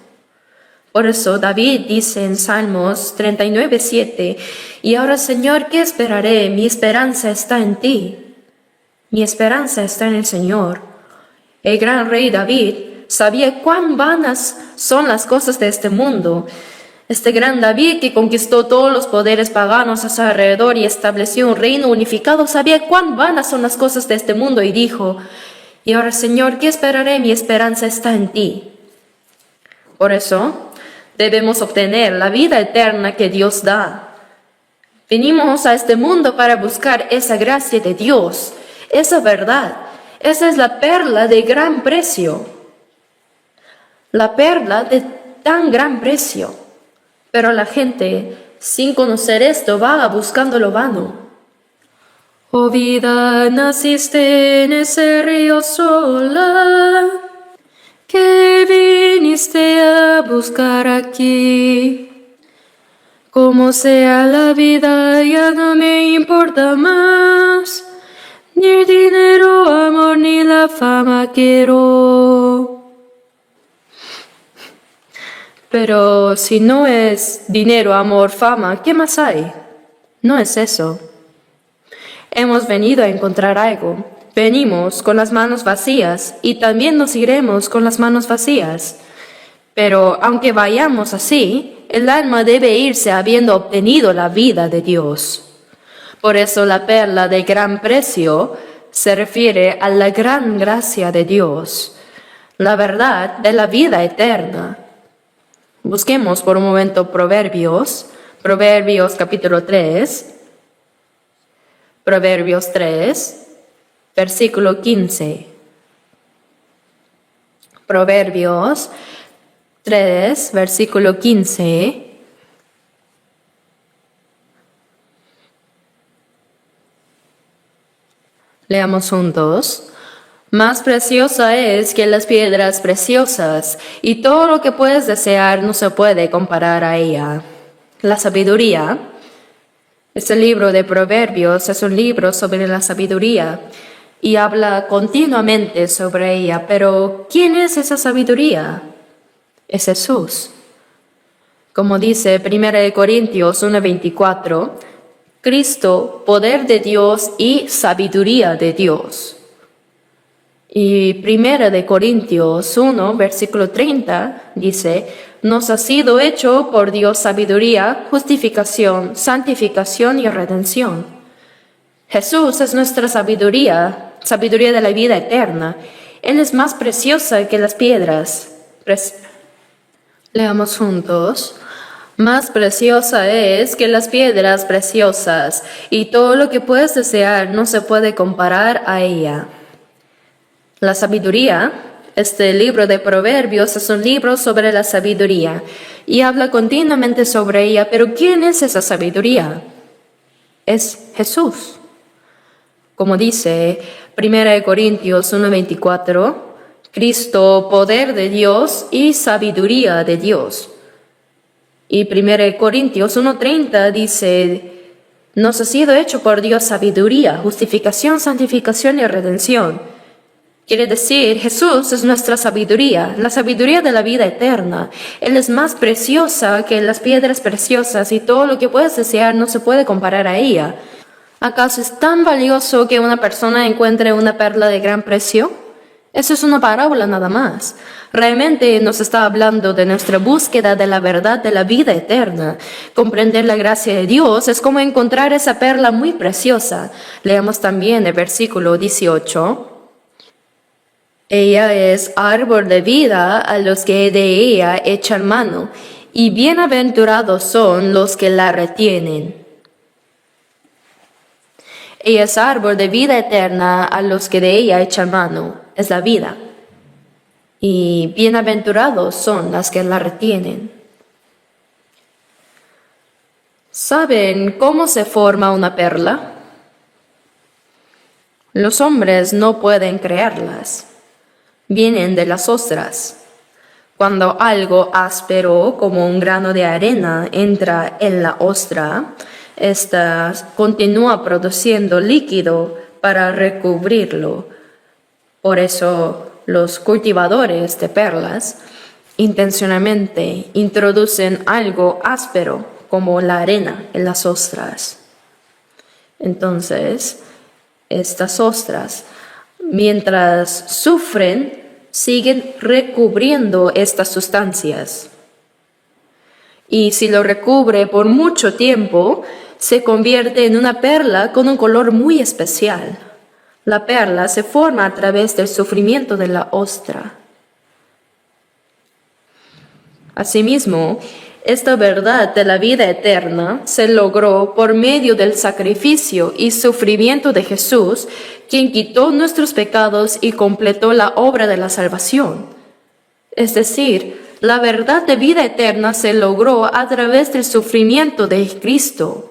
Por eso David dice en Salmos 39, 7, y ahora, Señor, ¿qué esperaré? Mi esperanza está en ti. Mi esperanza está en el Señor. El gran rey David sabía cuán vanas son las cosas de este mundo. Este gran David, que conquistó todos los poderes paganos a su alrededor y estableció un reino unificado, sabía cuán vanas son las cosas de este mundo y dijo: y ahora, Señor, ¿qué esperaré? Mi esperanza está en ti. Por eso debemos obtener la vida eterna que Dios da. Venimos a este mundo para buscar esa gracia de Dios, esa verdad. Esa es la perla de gran precio. La perla de tan gran precio. Pero la gente, sin conocer esto, vaga buscando lo vano. Oh vida, naciste en ese río sola, que viniste a buscar aquí. Como sea la vida, ya no me importa más, ni el dinero, amor, ni la fama quiero. Pero si no es dinero, amor, fama, ¿qué más hay? No es eso. Hemos venido a encontrar algo. Venimos con las manos vacías y también nos iremos con las manos vacías. Pero aunque vayamos así, el alma debe irse habiendo obtenido la vida de Dios. Por eso la perla de gran precio se refiere a la gran gracia de Dios, la verdad de la vida eterna. Busquemos por un momento Proverbios capítulo 3, Proverbios 3, versículo 15. Proverbios 3, versículo 15. Leamos juntos. Más preciosa es que las piedras preciosas, y todo lo que puedes desear no se puede comparar a ella. La sabiduría. Este libro de Proverbios es un libro sobre la sabiduría y habla continuamente sobre ella. Pero, ¿quién es esa sabiduría? Es Jesús. Como dice 1 Corintios 1:24, Cristo, poder de Dios y sabiduría de Dios. Y 1 Corintios 1, versículo 30, dice, nos ha sido hecho por Dios sabiduría, justificación, santificación y redención. Jesús es nuestra sabiduría, sabiduría de la vida eterna. Él es más preciosa que las piedras. Leamos juntos. Más preciosa es que las piedras preciosas, y todo lo que puedes desear no se puede comparar a ella. La sabiduría, este libro de Proverbios es un libro sobre la sabiduría y habla continuamente sobre ella, pero ¿quién es esa sabiduría? Es Jesús. Como dice 1 Corintios 1:24, Cristo, poder de Dios y sabiduría de Dios. Y 1 Corintios 1:30 dice, nos ha sido hecho por Dios sabiduría, justificación, santificación y redención. Quiere decir, Jesús es nuestra sabiduría, la sabiduría de la vida eterna. Él es más preciosa que las piedras preciosas y todo lo que puedes desear no se puede comparar a ella. ¿Acaso es tan valioso que una persona encuentre una perla de gran precio? Eso es una parábola nada más. Realmente nos está hablando de nuestra búsqueda de la verdad de la vida eterna. Comprender la gracia de Dios es como encontrar esa perla muy preciosa. Leamos también el versículo 18. Ella es árbol de vida a los que de ella echan mano, y bienaventurados son los que la retienen. Ella es árbol de vida eterna a los que de ella echan mano, es la vida. Y bienaventurados son las que la retienen. ¿Saben cómo se forma una perla? Los hombres no pueden crearlas. Vienen de las ostras. Cuando algo áspero como un grano de arena entra en la ostra, ésta continúa produciendo líquido para recubrirlo. Por eso los cultivadores de perlas intencionalmente introducen algo áspero como la arena en las ostras. Entonces, estas ostras, mientras sufren, siguen recubriendo estas sustancias. Y si lo recubre por mucho tiempo, se convierte en una perla con un color muy especial. La perla se forma a través del sufrimiento de la ostra. Asimismo, esta verdad de la vida eterna se logró por medio del sacrificio y sufrimiento de Jesús, quien quitó nuestros pecados y completó la obra de la salvación. Es decir, la verdad de vida eterna se logró a través del sufrimiento de Cristo.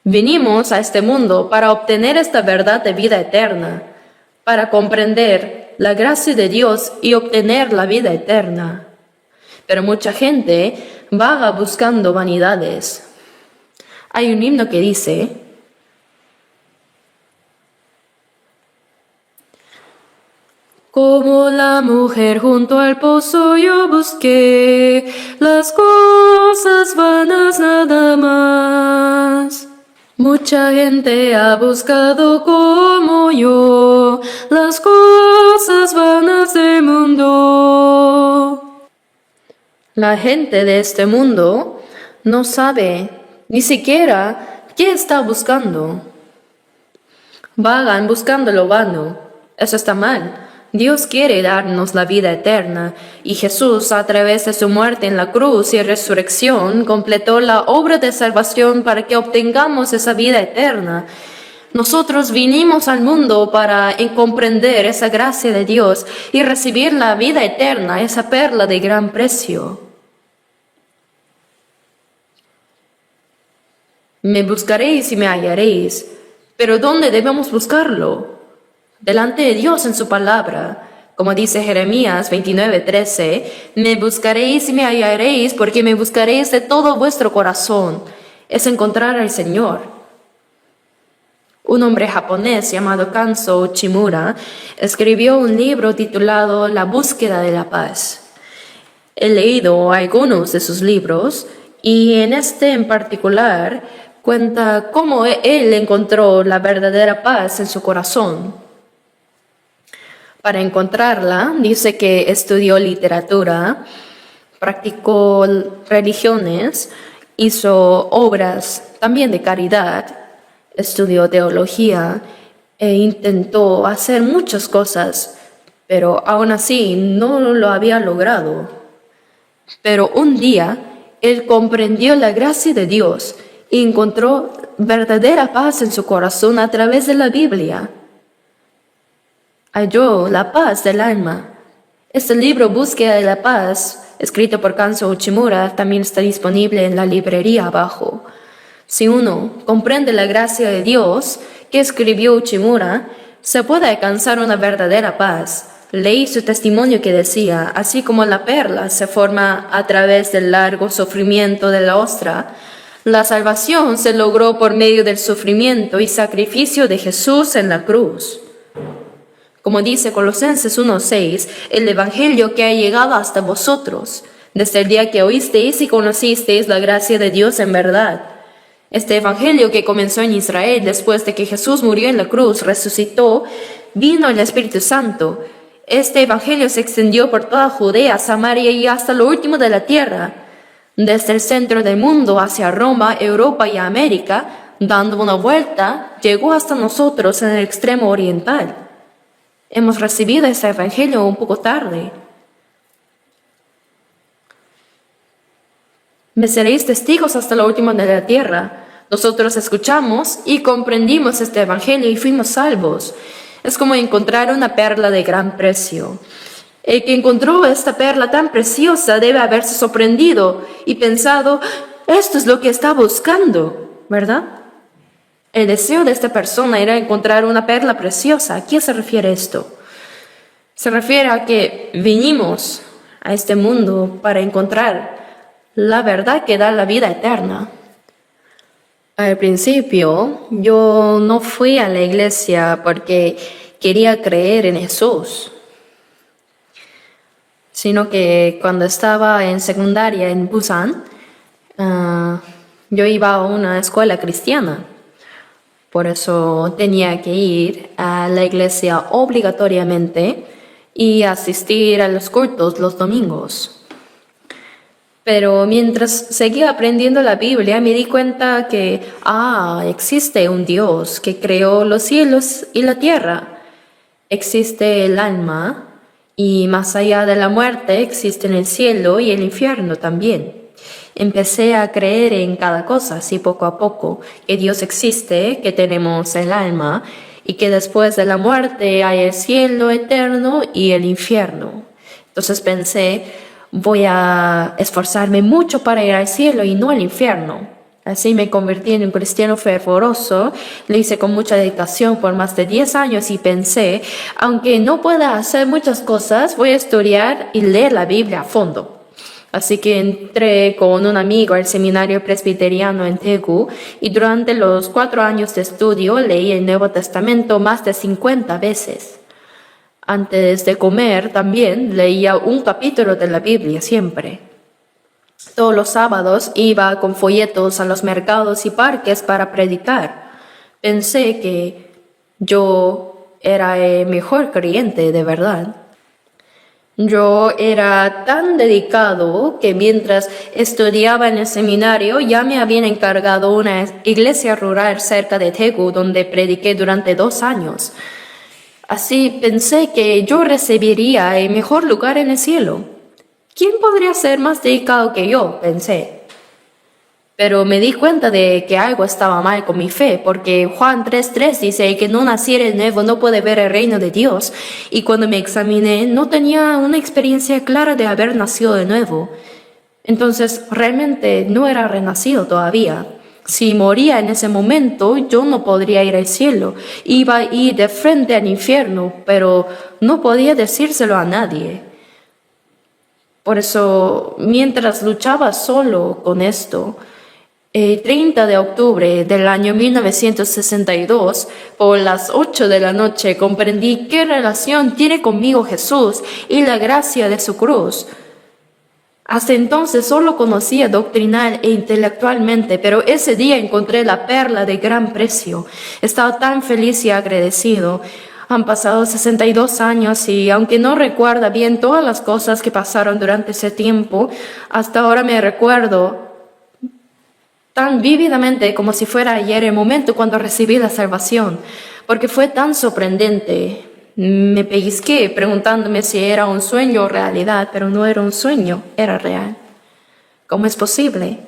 Vinimos a este mundo para obtener esta verdad de vida eterna, para comprender la gracia de Dios y obtener la vida eterna. Pero mucha gente vaga buscando vanidades. Hay un himno que dice, como la mujer junto al pozo yo busqué las cosas vanas nada más. Mucha gente ha buscado como yo las cosas vanas del mundo. La gente de este mundo no sabe ni siquiera qué está buscando. Vagan buscando lo vano. Eso está mal. Dios quiere darnos la vida eterna, y Jesús, a través de su muerte en la cruz y resurrección, completó la obra de salvación para que obtengamos esa vida eterna. Nosotros vinimos al mundo para comprender esa gracia de Dios y recibir la vida eterna, esa perla de gran precio. Me buscaréis y me hallaréis. Pero ¿dónde debemos buscarlo? Delante de Dios en su palabra. Como dice Jeremías 29:13, me buscaréis y me hallaréis porque me buscaréis de todo vuestro corazón. Es encontrar al Señor. Un hombre japonés llamado Kanzo Uchimura escribió un libro titulado La búsqueda de la paz. He leído algunos de sus libros y en este en particular cuenta cómo él encontró la verdadera paz en su corazón. Para encontrarla, dice que estudió literatura, practicó religiones, hizo obras también de caridad, estudió teología e intentó hacer muchas cosas, pero aún así no lo había logrado. Pero un día él comprendió la gracia de Dios y encontró verdadera paz en su corazón a través de la Biblia. Halló la paz del alma. Este libro, Búsqueda de la Paz, escrito por Kanzo Uchimura, también está disponible en la librería abajo. Si uno comprende la gracia de Dios que escribió Uchimura, se puede alcanzar una verdadera paz. Leí su testimonio que decía, así como la perla se forma a través del largo sufrimiento de la ostra, la salvación se logró por medio del sufrimiento y sacrificio de Jesús en la cruz. Como dice Colosenses 1:6, el Evangelio que ha llegado hasta vosotros, desde el día que oísteis y conocisteis la gracia de Dios en verdad. Este Evangelio que comenzó en Israel después de que Jesús murió en la cruz, resucitó, vino el Espíritu Santo. Este Evangelio se extendió por toda Judea, Samaria y hasta lo último de la tierra, desde el centro del mundo hacia Roma, Europa y América, dando una vuelta, llegó hasta nosotros en el extremo oriental. Hemos recibido este Evangelio un poco tarde. Me seréis testigos hasta lo último de la tierra. Nosotros escuchamos y comprendimos este Evangelio y fuimos salvos. Es como encontrar una perla de gran precio. El que encontró esta perla tan preciosa debe haberse sorprendido y pensado, esto es lo que está buscando, ¿verdad? El deseo de esta persona era encontrar una perla preciosa. ¿A qué se refiere esto? Se refiere a que vinimos a este mundo para encontrar la verdad que da la vida eterna. Al principio, yo no fui a la iglesia porque quería creer en Jesús, sino que cuando estaba en secundaria en Busan, yo iba a una escuela cristiana. Por eso tenía que ir a la iglesia obligatoriamente y asistir a los cultos los domingos. Pero mientras seguía aprendiendo la Biblia, me di cuenta que, existe un Dios que creó los cielos y la tierra. Existe el alma y más allá de la muerte existen el cielo y el infierno también. Empecé a creer en cada cosa, así poco a poco, que Dios existe, que tenemos el alma y que después de la muerte hay el cielo eterno y el infierno. Entonces pensé, voy a esforzarme mucho para ir al cielo y no al infierno. Así me convertí en un cristiano fervoroso, lo hice con mucha dedicación por más de 10 años y pensé, aunque no pueda hacer muchas cosas, voy a estudiar y leer la Biblia a fondo. Así que entré con un amigo al seminario presbiteriano en Daegu y durante los 4 años de estudio leí el Nuevo Testamento más de 50 veces. Antes de comer también leía un capítulo de la Biblia siempre. Todos los sábados iba con folletos a los mercados y parques para predicar. Pensé que yo era el mejor creyente de verdad. Yo era tan dedicado que mientras estudiaba en el seminario ya me habían encargado una iglesia rural cerca de Daegu donde prediqué durante 2 años. Así pensé que yo recibiría el mejor lugar en el cielo. ¿Quién podría ser más dedicado que yo?, pensé. Pero me di cuenta de que algo estaba mal con mi fe, porque Juan 3:3 dice que no naciere de nuevo no puede ver el reino de Dios. Y cuando me examiné, no tenía una experiencia clara de haber nacido de nuevo. Entonces, realmente no era renacido todavía. Si moría en ese momento, yo no podría ir al cielo. Iba a ir de frente al infierno, pero no podía decírselo a nadie. Por eso, mientras luchaba solo con esto, el 30 de octubre del año 1962, por las 8 de la noche, comprendí qué relación tiene conmigo Jesús y la gracia de su cruz. Hasta entonces solo conocía doctrinal e intelectualmente, pero ese día encontré la perla de gran precio. Estaba tan feliz y agradecido. Han pasado 62 años y aunque no recuerda bien todas las cosas que pasaron durante ese tiempo, hasta ahora me recuerdo tan vívidamente como si fuera ayer el momento cuando recibí la salvación, porque fue tan sorprendente. Me pellizqué preguntándome si era un sueño o realidad, pero no era un sueño, era real. ¿Cómo es posible?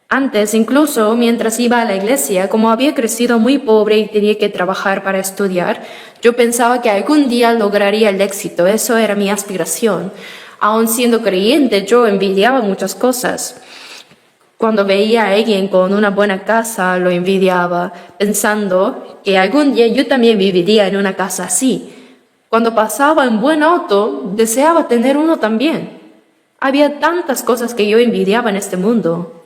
Antes, incluso mientras iba a la iglesia, como había crecido muy pobre y tenía que trabajar para estudiar, yo pensaba que algún día lograría el éxito. Eso era mi aspiración. Aun siendo creyente, yo envidiaba muchas cosas. Cuando veía a alguien con una buena casa, lo envidiaba, pensando que algún día yo también viviría en una casa así. Cuando pasaba en buen auto, deseaba tener uno también. Había tantas cosas que yo envidiaba en este mundo.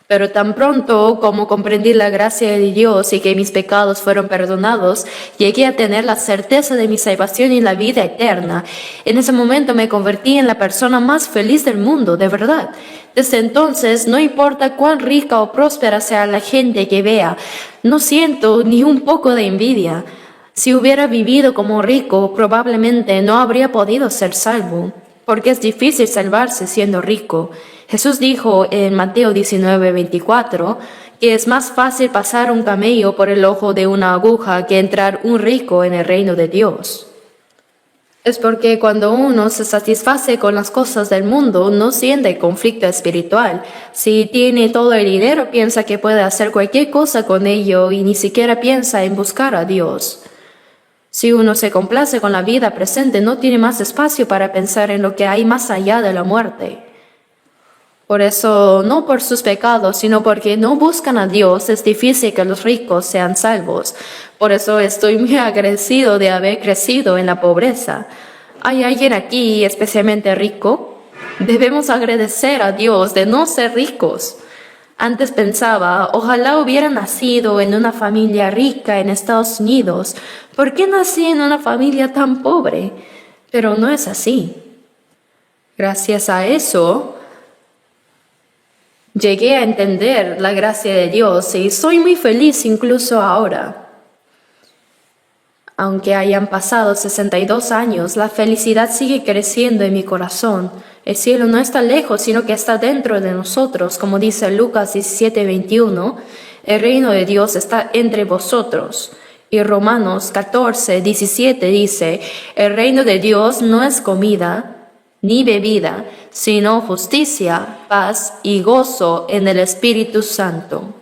Pero tan pronto como comprendí la gracia de Dios y que mis pecados fueron perdonados, llegué a tener la certeza de mi salvación y la vida eterna. En ese momento me convertí en la persona más feliz del mundo, de verdad. Desde entonces, no importa cuán rica o próspera sea la gente que vea, no siento ni un poco de envidia. Si hubiera vivido como rico, probablemente no habría podido ser salvo, porque es difícil salvarse siendo rico. Jesús dijo en Mateo 19:24 que es más fácil pasar un camello por el ojo de una aguja que entrar un rico en el reino de Dios. Es porque cuando uno se satisface con las cosas del mundo, no siente conflicto espiritual. Si tiene todo el dinero, piensa que puede hacer cualquier cosa con ello y ni siquiera piensa en buscar a Dios. Si uno se complace con la vida presente, no tiene más espacio para pensar en lo que hay más allá de la muerte. Por eso, no por sus pecados, sino porque no buscan a Dios, es difícil que los ricos sean salvos. Por eso estoy muy agradecido de haber crecido en la pobreza. ¿Hay alguien aquí especialmente rico? Debemos agradecer a Dios de no ser ricos. Antes pensaba, ojalá hubiera nacido en una familia rica en Estados Unidos. ¿Por qué nací en una familia tan pobre? Pero no es así. Gracias a eso, llegué a entender la gracia de Dios y soy muy feliz incluso ahora. Aunque hayan pasado 62 años, la felicidad sigue creciendo en mi corazón. El cielo no está lejos, sino que está dentro de nosotros, como dice Lucas 17:21. El reino de Dios está entre vosotros. Y Romanos 14:17 dice, el reino de Dios no es comida ni bebida, sino justicia, paz y gozo en el Espíritu Santo.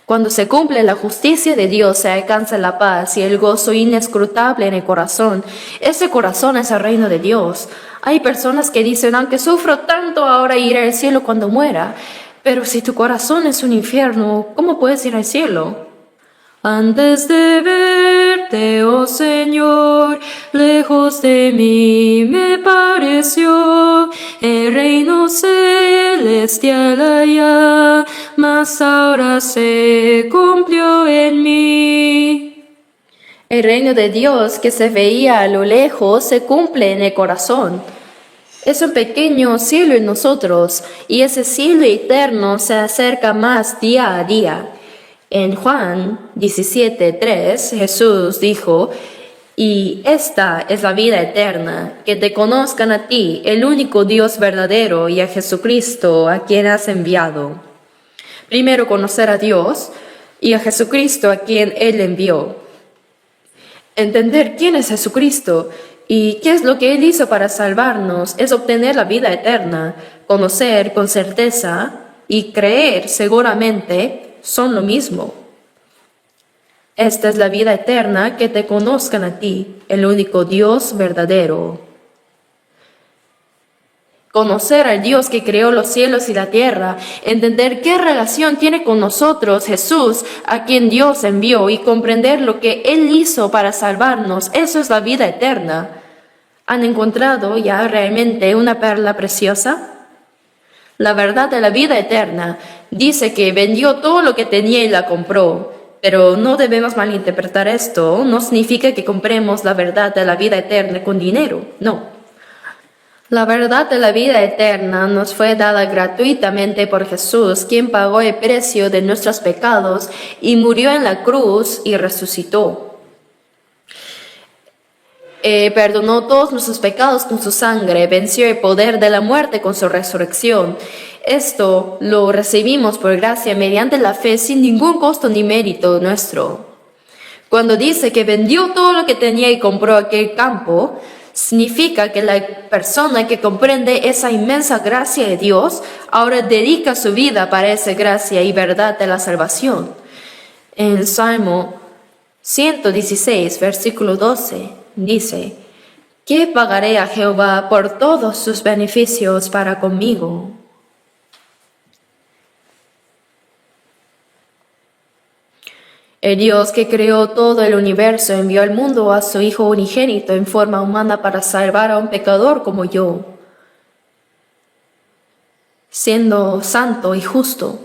Cuando se cumple la justicia de Dios, se alcanza la paz y el gozo inescrutable en el corazón. Ese corazón es el reino de Dios. Hay personas que dicen, aunque sufro tanto, ahora iré al cielo cuando muera. Pero si tu corazón es un infierno, ¿cómo puedes ir al cielo? Antes de verte, oh Señor, lejos de mí me pareció el reino celestial allá, mas ahora se cumplió en mí. El reino de Dios que se veía a lo lejos se cumple en el corazón. Es un pequeño cielo en nosotros y ese cielo eterno se acerca más día a día. En Juan 17:3 Jesús dijo, y esta es la vida eterna, que te conozcan a ti, el único Dios verdadero, y a Jesucristo, a quien has enviado. Primero conocer a Dios y a Jesucristo, a quien Él envió. Entender quién es Jesucristo y qué es lo que Él hizo para salvarnos es obtener la vida eterna. Conocer con certeza y creer seguramente son lo mismo. Esta es la vida eterna, que te conozcan a ti, el único Dios verdadero. Conocer al Dios que creó los cielos y la tierra, entender qué relación tiene con nosotros Jesús, a quien Dios envió, y comprender lo que Él hizo para salvarnos, eso es la vida eterna. ¿Han encontrado ya realmente una perla preciosa? La verdad de la vida eterna dice que vendió todo lo que tenía y la compró. Pero no debemos malinterpretar esto. No significa que compremos la verdad de la vida eterna con dinero. No. La verdad de la vida eterna nos fue dada gratuitamente por Jesús, quien pagó el precio de nuestros pecados y murió en la cruz y resucitó. Perdonó todos nuestros pecados con su sangre, venció el poder de la muerte con su resurrección. Esto lo recibimos por gracia mediante la fe sin ningún costo ni mérito nuestro. Cuando dice que vendió todo lo que tenía y compró aquel campo, significa que la persona que comprende esa inmensa gracia de Dios ahora dedica su vida para esa gracia y verdad de la salvación. En Salmo 116, versículo 12, dice: ¿qué pagaré a Jehová por todos sus beneficios para conmigo? El Dios que creó todo el universo envió al mundo a su Hijo unigénito en forma humana para salvar a un pecador como yo. Siendo santo y justo,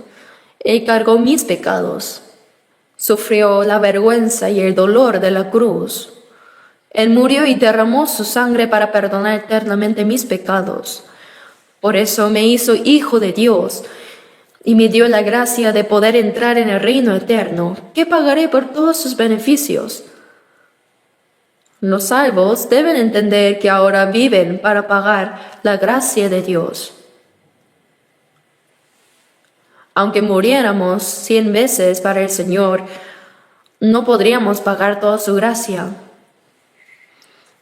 Él cargó mis pecados, sufrió la vergüenza y el dolor de la cruz. Él murió y derramó su sangre para perdonar eternamente mis pecados. Por eso me hizo hijo de Dios y me dio la gracia de poder entrar en el reino eterno. ¿Qué pagaré por todos sus beneficios? Los salvos deben entender que ahora viven para pagar la gracia de Dios. Aunque muriéramos 100 veces para el Señor, no podríamos pagar toda su gracia.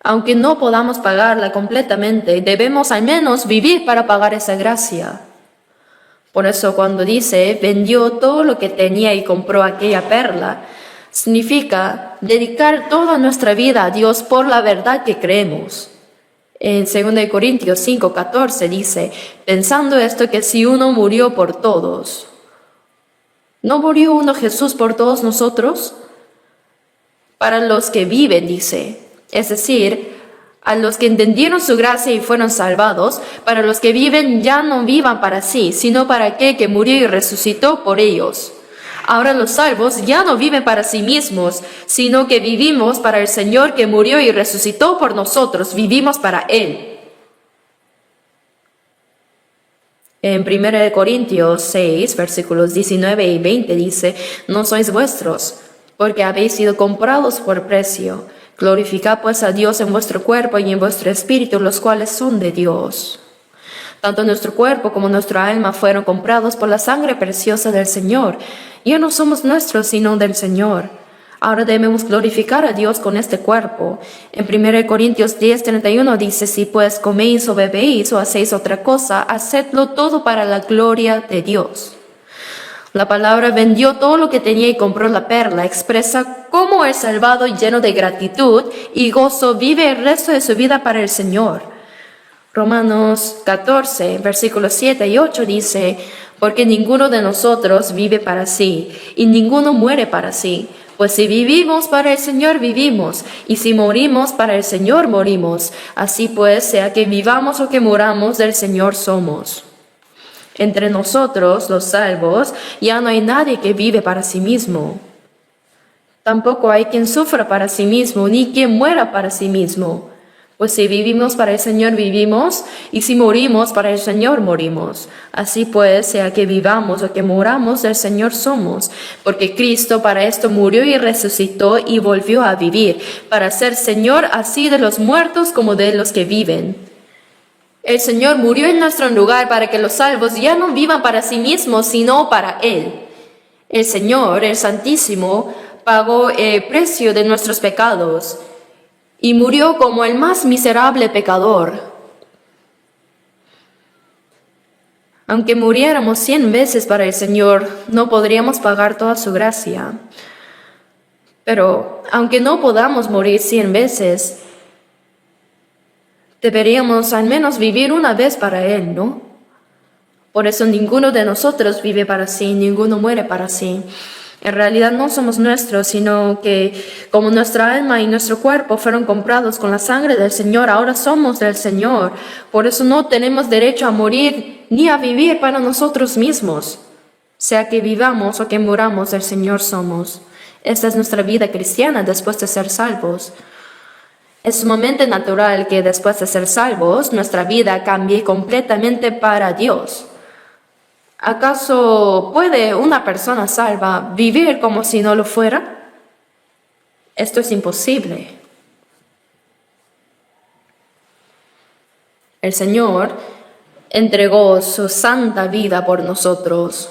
Aunque no podamos pagarla completamente, debemos al menos vivir para pagar esa gracia. Por eso cuando dice, vendió todo lo que tenía y compró aquella perla, significa dedicar toda nuestra vida a Dios por la verdad que creemos. En 2 Corintios 5:14 dice, pensando esto que si uno murió por todos, ¿no murió uno Jesús por todos nosotros? Para los que viven, dice, es decir, a los que entendieron su gracia y fueron salvados, para los que viven ya no vivan para sí, sino para aquel que murió y resucitó por ellos. Ahora los salvos ya no viven para sí mismos, sino que vivimos para el Señor que murió y resucitó por nosotros, vivimos para Él. En 1 Corintios 6, versículos 19 y 20 dice, no sois vuestros, porque habéis sido comprados por precio. Glorificad pues a Dios en vuestro cuerpo y en vuestro espíritu, los cuales son de Dios. Tanto nuestro cuerpo como nuestra alma fueron comprados por la sangre preciosa del Señor. Ya no somos nuestros, sino del Señor. Ahora debemos glorificar a Dios con este cuerpo. En 1 Corintios 10:31 dice, si pues coméis o bebéis o hacéis otra cosa, hacedlo todo para la gloria de Dios. La palabra vendió todo lo que tenía y compró la perla expresa cómo el salvado lleno de gratitud y gozo vive el resto de su vida para el Señor. Romanos 14, versículos 7 y 8 dice, porque ninguno de nosotros vive para sí y ninguno muere para sí. Pues si vivimos para el Señor vivimos, y si morimos para el Señor morimos. Así pues, sea que vivamos o que muramos, del Señor somos. Entre nosotros, los salvos, ya no hay nadie que vive para sí mismo. Tampoco hay quien sufra para sí mismo, ni quien muera para sí mismo. Pues si vivimos para el Señor vivimos, y si morimos para el Señor morimos. Así pues, sea que vivamos o que muramos, del Señor somos. Porque Cristo para esto murió y resucitó y volvió a vivir, para ser Señor así de los muertos como de los que viven. El Señor murió en nuestro lugar para que los salvos ya no vivan para sí mismos, sino para Él. El Señor, el Santísimo, pagó el precio de nuestros pecados y murió como el más miserable pecador. Aunque muriéramos 100 veces para el Señor, no podríamos pagar toda su gracia. Pero aunque no podamos morir 100 veces, deberíamos al menos vivir una vez para Él, ¿no? Por eso ninguno de nosotros vive para sí, ninguno muere para sí. En realidad no somos nuestros, sino que como nuestra alma y nuestro cuerpo fueron comprados con la sangre del Señor, ahora somos del Señor. Por eso no tenemos derecho a morir ni a vivir para nosotros mismos. Sea que vivamos o que muramos, del Señor somos. Esta es nuestra vida cristiana después de ser salvos. Es sumamente natural que después de ser salvos, nuestra vida cambie completamente para Dios. ¿Acaso puede una persona salva vivir como si no lo fuera? Esto es imposible. El Señor entregó su santa vida por nosotros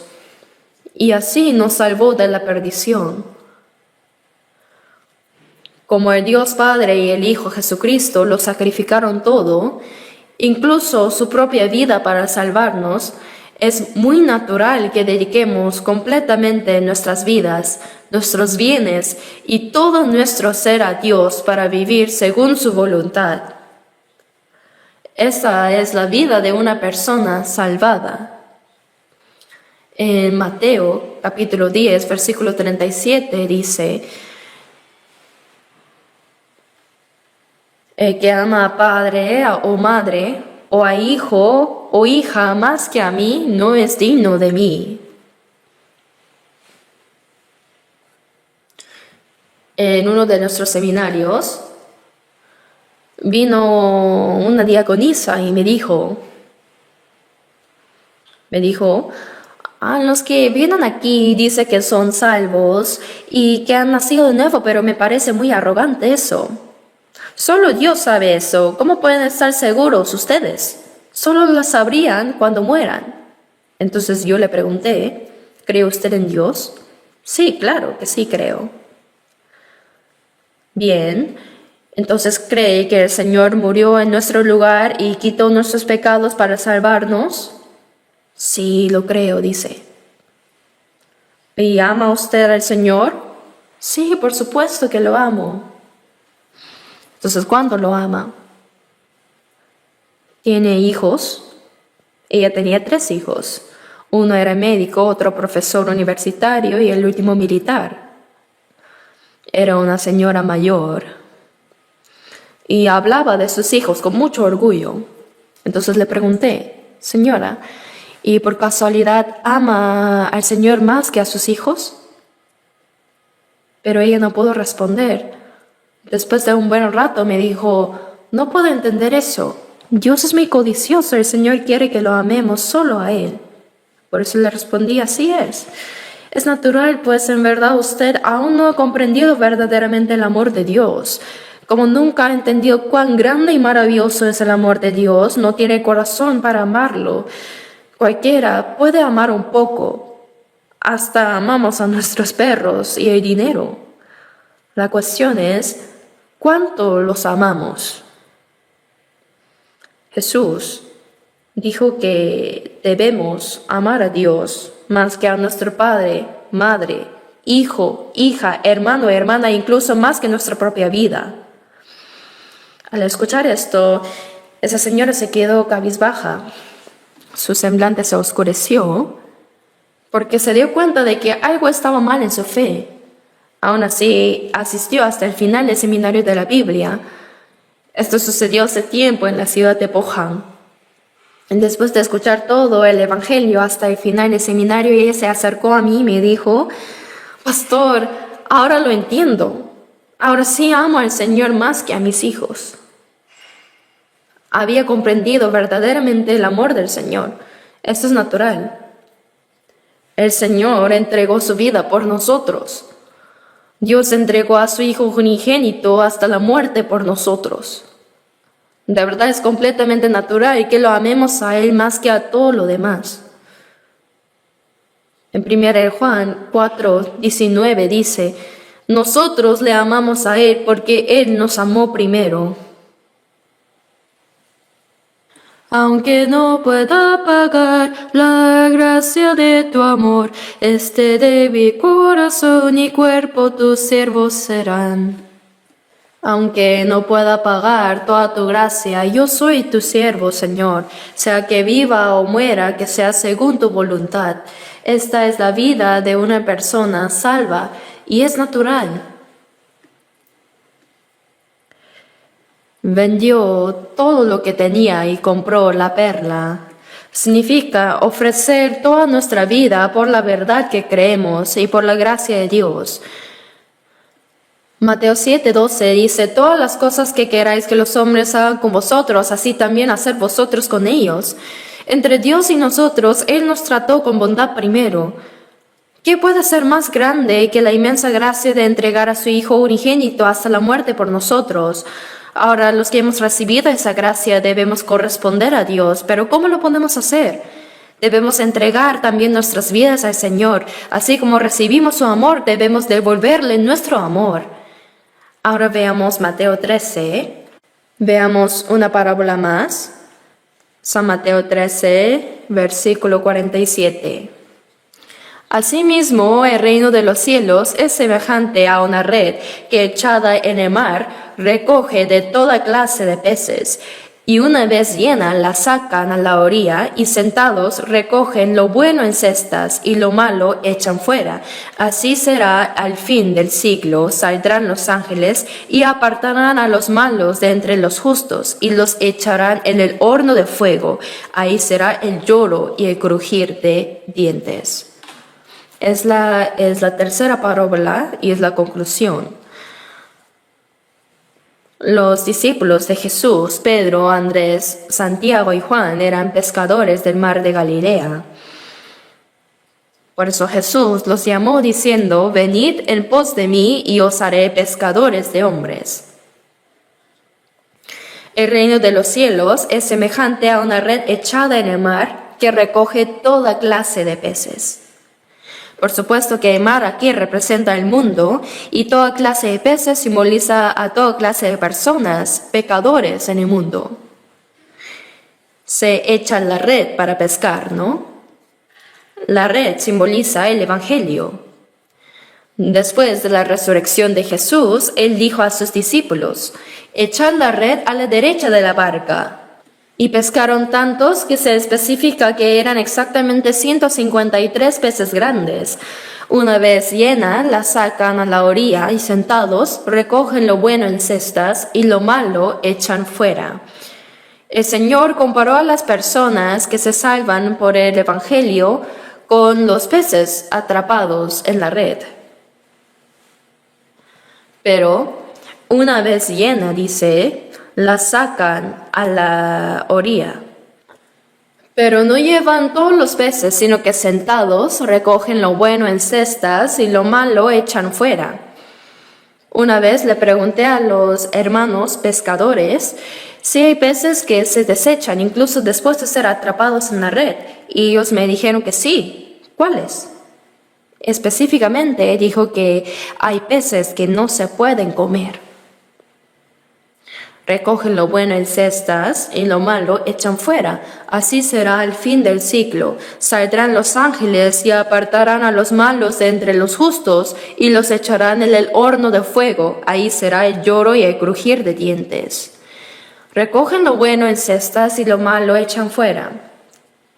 y así nos salvó de la perdición. Como el Dios Padre y el Hijo Jesucristo lo sacrificaron todo, incluso su propia vida para salvarnos, es muy natural que dediquemos completamente nuestras vidas, nuestros bienes y todo nuestro ser a Dios para vivir según su voluntad. Esa es la vida de una persona salvada. En Mateo capítulo 10, versículo 37 dice: el que ama a padre o madre o a hijo o hija más que a mí no es digno de mí. En uno de nuestros seminarios vino una diaconisa y me dijo, los que vienen aquí dicen que son salvos y que han nacido de nuevo, pero me parece muy arrogante eso. Solo Dios sabe eso. ¿Cómo pueden estar seguros ustedes? Solo lo sabrían cuando mueran. Entonces yo le pregunté, ¿cree usted en Dios? Sí, claro que sí creo. Bien, entonces ¿cree que el Señor murió en nuestro lugar y quitó nuestros pecados para salvarnos? Sí, lo creo, dice. ¿Y ama usted al Señor? Sí, por supuesto que lo amo. Entonces, ¿cuándo lo ama? ¿Tiene hijos? Ella tenía 3 hijos. Uno era médico, otro profesor universitario y el último militar. Era una señora mayor y hablaba de sus hijos con mucho orgullo. Entonces le pregunté, señora, ¿y por casualidad ama al Señor más que a sus hijos? Pero ella no pudo responder. Después de un buen rato me dijo, no puedo entender eso. Dios es muy codicioso, el Señor quiere que lo amemos solo a Él. Por eso le respondí, así es. Es natural, pues en verdad usted aún no ha comprendido verdaderamente el amor de Dios. Como nunca ha entendido cuán grande y maravilloso es el amor de Dios, no tiene corazón para amarlo. Cualquiera puede amar un poco. Hasta amamos a nuestros perros y el dinero. La cuestión es, ¿cuánto los amamos? Jesús dijo que debemos amar a Dios más que a nuestro padre, madre, hijo, hija, hermano, hermana, incluso más que nuestra propia vida. Al escuchar esto, esa señora se quedó cabizbaja. Su semblante se oscureció porque se dio cuenta de que algo estaba mal en su fe. Aún así, asistió hasta el final del seminario de la Biblia. Esto sucedió hace tiempo en la ciudad de Pohang. Después de escuchar todo el evangelio hasta el final del seminario, ella se acercó a mí y me dijo, pastor, ahora lo entiendo. Ahora sí amo al Señor más que a mis hijos. Había comprendido verdaderamente el amor del Señor. Esto es natural. El Señor entregó su vida por nosotros. Dios entregó a su Hijo unigénito hasta la muerte por nosotros. De verdad es completamente natural que lo amemos a Él más que a todo lo demás. En 1 Juan 4:19 dice, nosotros le amamos a Él porque Él nos amó primero. Aunque no pueda pagar la gracia de tu amor, este débil corazón y cuerpo tus siervos serán. Aunque no pueda pagar toda tu gracia, yo soy tu siervo, Señor, sea que viva o muera, que sea según tu voluntad. Esta es la vida de una persona salva y es natural. Vendió todo lo que tenía y compró la perla. Significa ofrecer toda nuestra vida por la verdad que creemos y por la gracia de Dios. Mateo 7:12 dice, todas las cosas que queráis que los hombres hagan con vosotros, así también hacer vosotros con ellos. Entre Dios y nosotros, Él nos trató con bondad primero. ¿Qué puede ser más grande que la inmensa gracia de entregar a su Hijo unigénito hasta la muerte por nosotros? Ahora, los que hemos recibido esa gracia debemos corresponder a Dios, pero ¿cómo lo podemos hacer? Debemos entregar también nuestras vidas al Señor. Así como recibimos su amor, debemos devolverle nuestro amor. Ahora veamos Mateo 13. Veamos una parábola más. San Mateo 13, versículo 47. Asimismo, el reino de los cielos es semejante a una red que echada en el mar recoge de toda clase de peces, y una vez llena la sacan a la orilla y sentados recogen lo bueno en cestas y lo malo echan fuera. Así será al fin del siglo, saldrán los ángeles y apartarán a los malos de entre los justos y los echarán en el horno de fuego. Ahí será el lloro y el crujir de dientes. Es la tercera parábola y es la conclusión. Los discípulos de Jesús, Pedro, Andrés, Santiago y Juan, eran pescadores del mar de Galilea. Por eso Jesús los llamó diciendo, venid en pos de mí y os haré pescadores de hombres. El reino de los cielos es semejante a una red echada en el mar que recoge toda clase de peces. Por supuesto que el mar aquí representa el mundo y toda clase de peces simboliza a toda clase de personas, pecadores en el mundo. Se echa la red para pescar, ¿no? La red simboliza el Evangelio. Después de la resurrección de Jesús, Él dijo a sus discípulos, echad la red a la derecha de la barca. Y pescaron tantos que se especifica que eran exactamente 153 peces grandes. Una vez llena, la sacan a la orilla y sentados recogen lo bueno en cestas y lo malo echan fuera. El Señor comparó a las personas que se salvan por el Evangelio con los peces atrapados en la red. Pero una vez llena, dice, la sacan a la orilla. Pero no llevan todos los peces, sino que sentados recogen lo bueno en cestas y lo malo echan fuera. Una vez le pregunté a los hermanos pescadores si hay peces que se desechan incluso después de ser atrapados en la red, y ellos me dijeron que sí. ¿Cuáles? Específicamente dijo que hay peces que no se pueden comer. Recogen lo bueno en cestas y lo malo echan fuera. Así será al fin del siglo. Saldrán los ángeles y apartarán a los malos de entre los justos y los echarán en el horno de fuego. Ahí será el lloro y el crujir de dientes. Recogen lo bueno en cestas y lo malo echan fuera.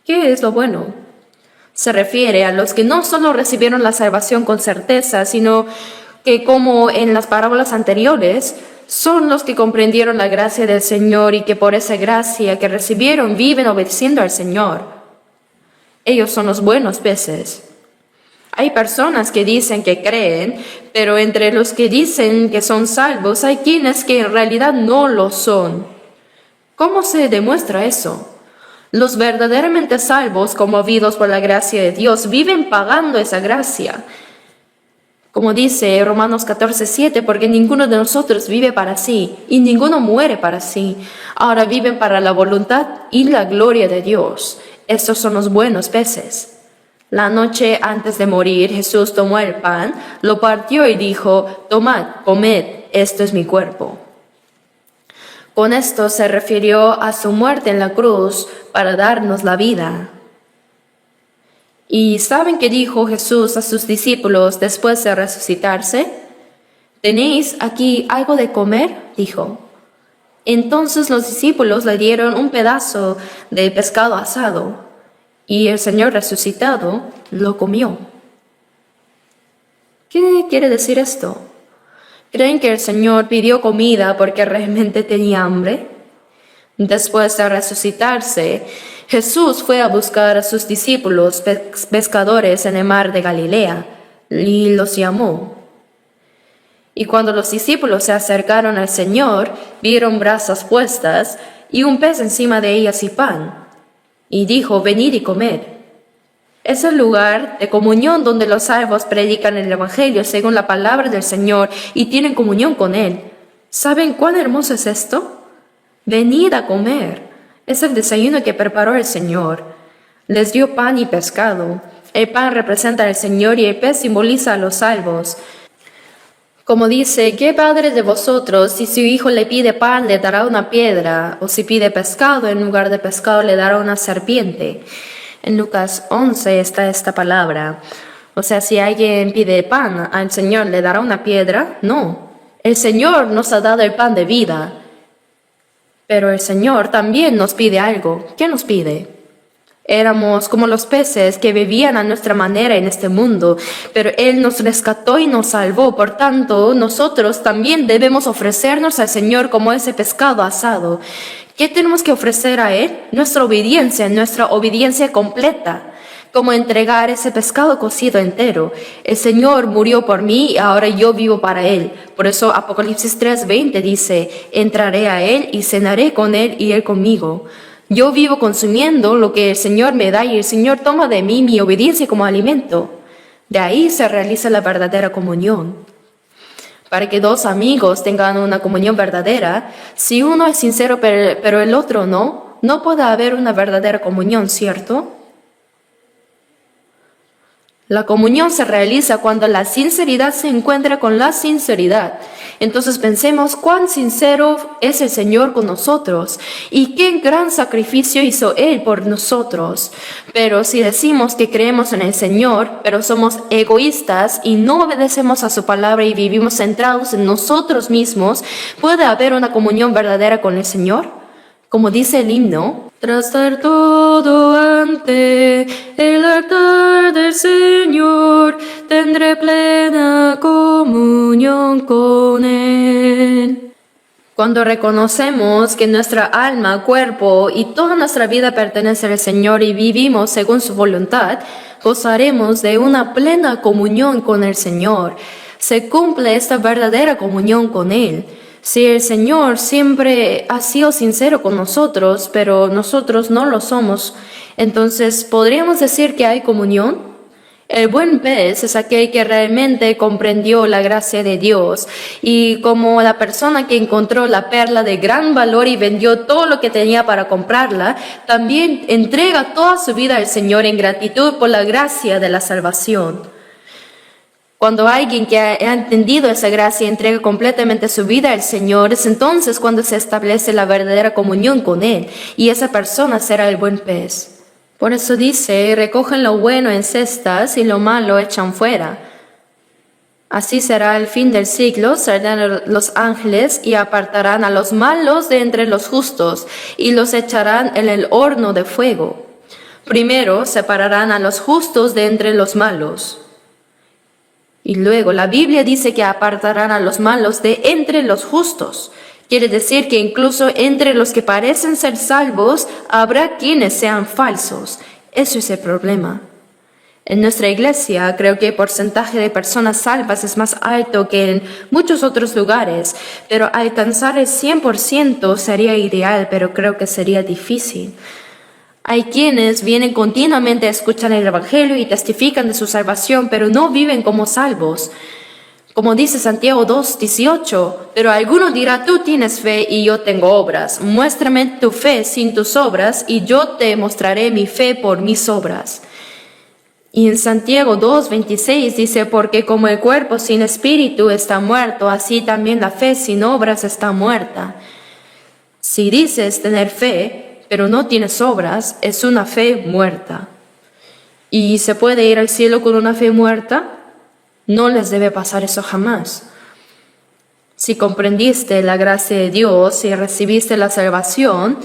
¿Qué es lo bueno? Se refiere a los que no solo recibieron la salvación con certeza, sino que, como en las parábolas anteriores, son los que comprendieron la gracia del Señor y que por esa gracia que recibieron viven obedeciendo al Señor. Ellos son los buenos peces. Hay personas que dicen que creen, pero entre los que dicen que son salvos hay quienes que en realidad no lo son. ¿Cómo se demuestra eso? Los verdaderamente salvos, conmovidos por la gracia de Dios, viven pagando esa gracia. Como dice Romanos 14:7, porque ninguno de nosotros vive para sí y ninguno muere para sí. Ahora viven para la voluntad y la gloria de Dios. Estos son los buenos peces. La noche antes de morir, Jesús tomó el pan, lo partió y dijo, tomad, comed, esto es mi cuerpo. Con esto se refirió a su muerte en la cruz para darnos la vida. ¿Y saben qué dijo Jesús a sus discípulos después de resucitarse? ¿Tenéis aquí algo de comer?, dijo. Entonces los discípulos le dieron un pedazo de pescado asado, y el Señor resucitado lo comió. ¿Qué quiere decir esto? ¿Creen que el Señor pidió comida porque realmente tenía hambre? Después de resucitarse, Jesús fue a buscar a sus discípulos pescadores en el mar de Galilea y los llamó. Y cuando los discípulos se acercaron al Señor, vieron brasas puestas y un pez encima de ellas y pan. Y dijo: venid y comed. Es el lugar de comunión donde los salvos predican el Evangelio según la palabra del Señor y tienen comunión con Él. ¿Saben cuán hermoso es esto? Venid a comer. Es el desayuno que preparó el Señor. Les dio pan y pescado. El pan representa al Señor y el pez simboliza a los salvos. Como dice: ¿qué padre de vosotros, si su hijo le pide pan, le dará una piedra? O si pide pescado, en lugar de pescado le dará una serpiente. En Lucas 11 está esta palabra. O sea, si alguien pide pan al Señor, ¿le dará una piedra? No. El Señor nos ha dado el pan de vida. Pero el Señor también nos pide algo. ¿Qué nos pide? Éramos como los peces que vivían a nuestra manera en este mundo, pero Él nos rescató y nos salvó. Por tanto, nosotros también debemos ofrecernos al Señor como ese pescado asado. ¿Qué tenemos que ofrecer a Él? Nuestra obediencia completa. Como entregar ese pescado cocido entero. El Señor murió por mí y ahora yo vivo para Él. Por eso Apocalipsis 3:20 dice: entraré a Él y cenaré con Él y Él conmigo. Yo vivo consumiendo lo que el Señor me da y el Señor toma de mí mi obediencia como alimento. De ahí se realiza la verdadera comunión. Para que dos amigos tengan una comunión verdadera, si uno es sincero pero el otro no puede haber una verdadera comunión, ¿cierto? La comunión se realiza cuando la sinceridad se encuentra con la sinceridad. Entonces pensemos cuán sincero es el Señor con nosotros y qué gran sacrificio hizo Él por nosotros. Pero si decimos que creemos en el Señor, pero somos egoístas y no obedecemos a su palabra y vivimos centrados en nosotros mismos, ¿puede haber una comunión verdadera con el Señor? Como dice el himno: tras dar todo ante el altar del Señor, tendré plena comunión con Él. Cuando reconocemos que nuestra alma, cuerpo y toda nuestra vida pertenece al Señor y vivimos según su voluntad, gozaremos de una plena comunión con el Señor. Se cumple esta verdadera comunión con Él. Si el Señor siempre ha sido sincero con nosotros, pero nosotros no lo somos, entonces ¿podríamos decir que hay comunión? El buen pez es aquel que realmente comprendió la gracia de Dios y como la persona que encontró la perla de gran valor y vendió todo lo que tenía para comprarla, también entrega toda su vida al Señor en gratitud por la gracia de la salvación. Cuando alguien que ha entendido esa gracia entrega completamente su vida al Señor, es entonces cuando se establece la verdadera comunión con Él, y esa persona será el buen pez. Por eso dice: recogen lo bueno en cestas y lo malo echan fuera. Así será el fin del siglo, saldrán los ángeles y apartarán a los malos de entre los justos y los echarán en el horno de fuego. Primero separarán a los justos de entre los malos. Y luego la Biblia dice que apartarán a los malos de entre los justos. Quiere decir que incluso entre los que parecen ser salvos, habrá quienes sean falsos. Eso es el problema. En nuestra iglesia creo que el porcentaje de personas salvas es más alto que en muchos otros lugares, pero alcanzar el 100% sería ideal, pero creo que sería difícil. Hay quienes vienen continuamente a escuchar el Evangelio y testifican de su salvación, pero no viven como salvos. Como dice Santiago 2:18, pero alguno dirá: tú tienes fe y yo tengo obras. Muéstrame tu fe sin tus obras y yo te mostraré mi fe por mis obras. Y en Santiago 2:26 dice: porque como el cuerpo sin espíritu está muerto, así también la fe sin obras está muerta. Si dices tener fe, pero no tienes obras, es una fe muerta. ¿Y se puede ir al cielo con una fe muerta? No les debe pasar eso jamás. Si comprendiste la gracia de Dios y recibiste la salvación,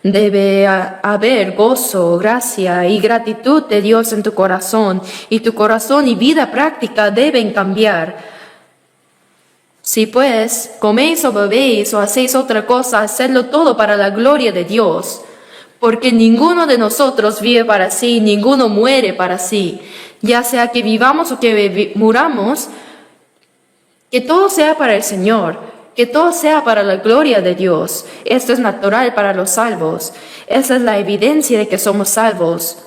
debe haber gozo, gracia y gratitud de Dios en tu corazón, y tu corazón y vida práctica deben cambiar. Si pues coméis o bebéis o hacéis otra cosa, hacedlo todo para la gloria de Dios. Porque ninguno de nosotros vive para sí, ninguno muere para sí. Ya sea que vivamos o que muramos, que todo sea para el Señor, que todo sea para la gloria de Dios. Esto es natural para los salvos. Esa es la evidencia de que somos salvos.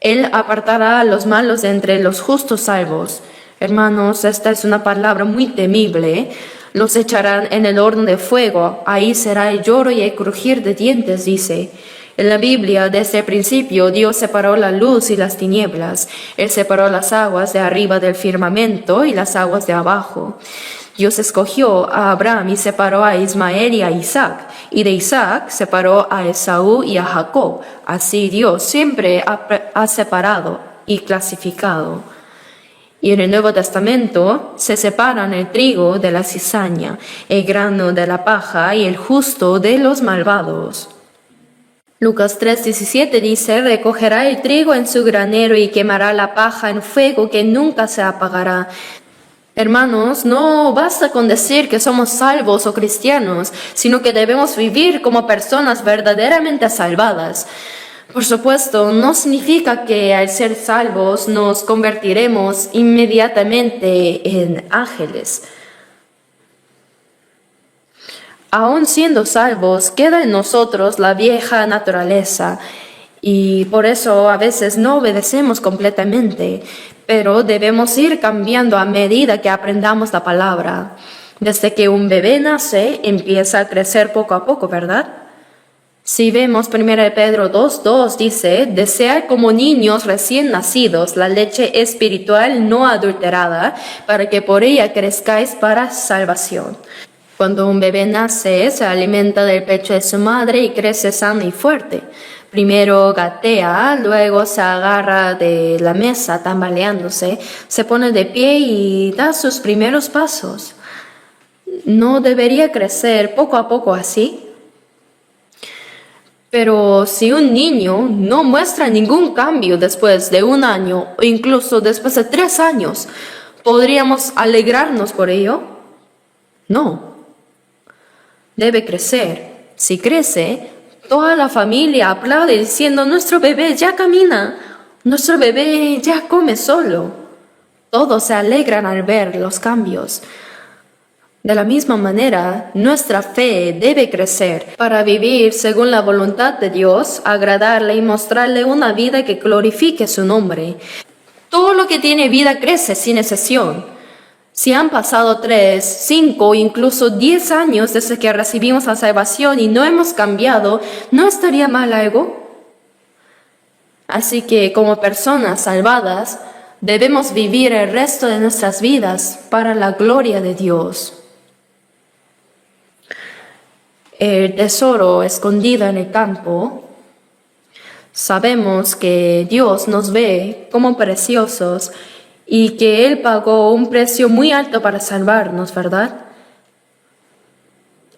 Él apartará a los malos de entre los justos salvos. Hermanos, esta es una palabra muy temible. Los echarán en el horno de fuego. Ahí será el lloro y el crujir de dientes, dice. En la Biblia, desde el principio, Dios separó la luz y las tinieblas. Él separó las aguas de arriba del firmamento y las aguas de abajo. Dios escogió a Abraham y separó a Ismael y a Isaac. Y de Isaac separó a Esaú y a Jacob. Así Dios siempre ha separado y clasificado. Y en el Nuevo Testamento se separan el trigo de la cizaña, el grano de la paja y el justo de los malvados. Lucas 3:17 dice, recogerá el trigo en su granero y quemará la paja en fuego que nunca se apagará. Hermanos, no basta con decir que somos salvos o cristianos, sino que debemos vivir como personas verdaderamente salvadas. Por supuesto, no significa que al ser salvos nos convertiremos inmediatamente en ángeles. Aún siendo salvos, queda en nosotros la vieja naturaleza y por eso a veces no obedecemos completamente, pero debemos ir cambiando a medida que aprendamos la palabra. Desde que un bebé nace, empieza a crecer poco a poco, ¿verdad? Si vemos 1 Pedro 2:2 dice, desead como niños recién nacidos la leche espiritual no adulterada, para que por ella crezcáis para salvación. Cuando un bebé nace, se alimenta del pecho de su madre y crece sano y fuerte. Primero gatea, luego se agarra de la mesa tambaleándose, se pone de pie y da sus primeros pasos. ¿No debería crecer poco a poco así? Pero si un niño no muestra ningún cambio después de 1 año o incluso después de 3 años, ¿podríamos alegrarnos por ello? No. Debe crecer. Si crece, toda la familia aplaude diciendo, nuestro bebé ya camina, nuestro bebé ya come solo. Todos se alegran al ver los cambios. De la misma manera, nuestra fe debe crecer para vivir según la voluntad de Dios, agradarle y mostrarle una vida que glorifique su nombre. Todo lo que tiene vida crece sin excepción. Si han pasado 3, 5, incluso 10 años desde que recibimos la salvación y no hemos cambiado, ¿no estaría mal algo? Así que como personas salvadas, debemos vivir el resto de nuestras vidas para la gloria de Dios. El tesoro escondido en el campo. Sabemos que Dios nos ve como preciosos y que Él pagó un precio muy alto para salvarnos, ¿verdad?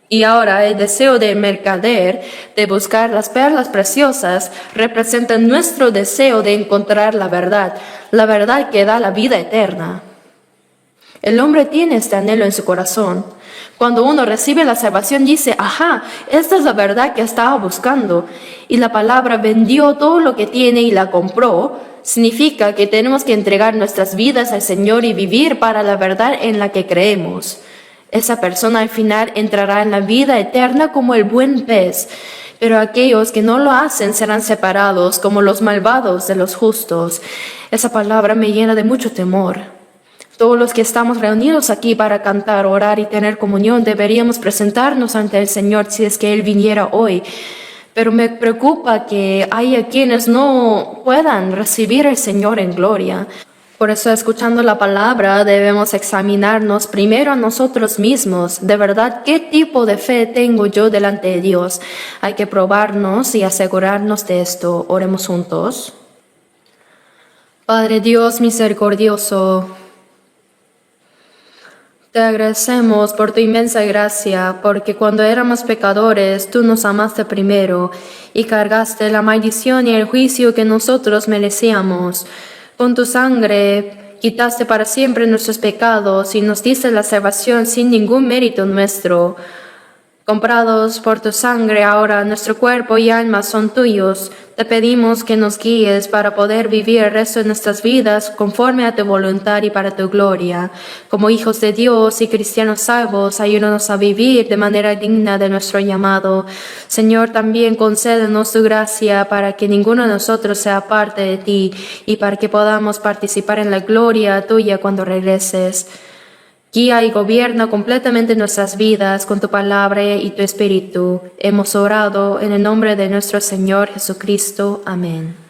Y ahora el deseo del mercader de buscar las perlas preciosas representa nuestro deseo de encontrar la verdad que da la vida eterna. El hombre tiene este anhelo en su corazón. Cuando uno recibe la salvación dice, ajá, esta es la verdad que estaba buscando. Y la palabra vendió todo lo que tiene y la compró. Significa que tenemos que entregar nuestras vidas al Señor y vivir para la verdad en la que creemos. Esa persona al final entrará en la vida eterna como el buen pez. Pero aquellos que no lo hacen serán separados como los malvados de los justos. Esa palabra me llena de mucho temor. Todos los que estamos reunidos aquí para cantar, orar y tener comunión deberíamos presentarnos ante el Señor si es que Él viniera hoy. Pero me preocupa que haya quienes no puedan recibir al Señor en gloria. Por eso, escuchando la palabra, debemos examinarnos primero a nosotros mismos. De verdad, ¿qué tipo de fe tengo yo delante de Dios? Hay que probarnos y asegurarnos de esto. Oremos juntos. Padre Dios misericordioso, Te agradecemos por tu inmensa gracia, porque cuando éramos pecadores, tú nos amaste primero y cargaste la maldición y el juicio que nosotros merecíamos. Con tu sangre quitaste para siempre nuestros pecados y nos diste la salvación sin ningún mérito nuestro. Comprados por tu sangre, ahora nuestro cuerpo y alma son tuyos. Te pedimos que nos guíes para poder vivir el resto de nuestras vidas conforme a tu voluntad y para tu gloria. Como hijos de Dios y cristianos salvos, ayúdanos a vivir de manera digna de nuestro llamado. Señor, también concédenos tu gracia para que ninguno de nosotros sea parte de ti y para que podamos participar en la gloria tuya cuando regreses. Guía y gobierna completamente nuestras vidas con tu palabra y tu espíritu. Hemos orado en el nombre de nuestro Señor Jesucristo. Amén.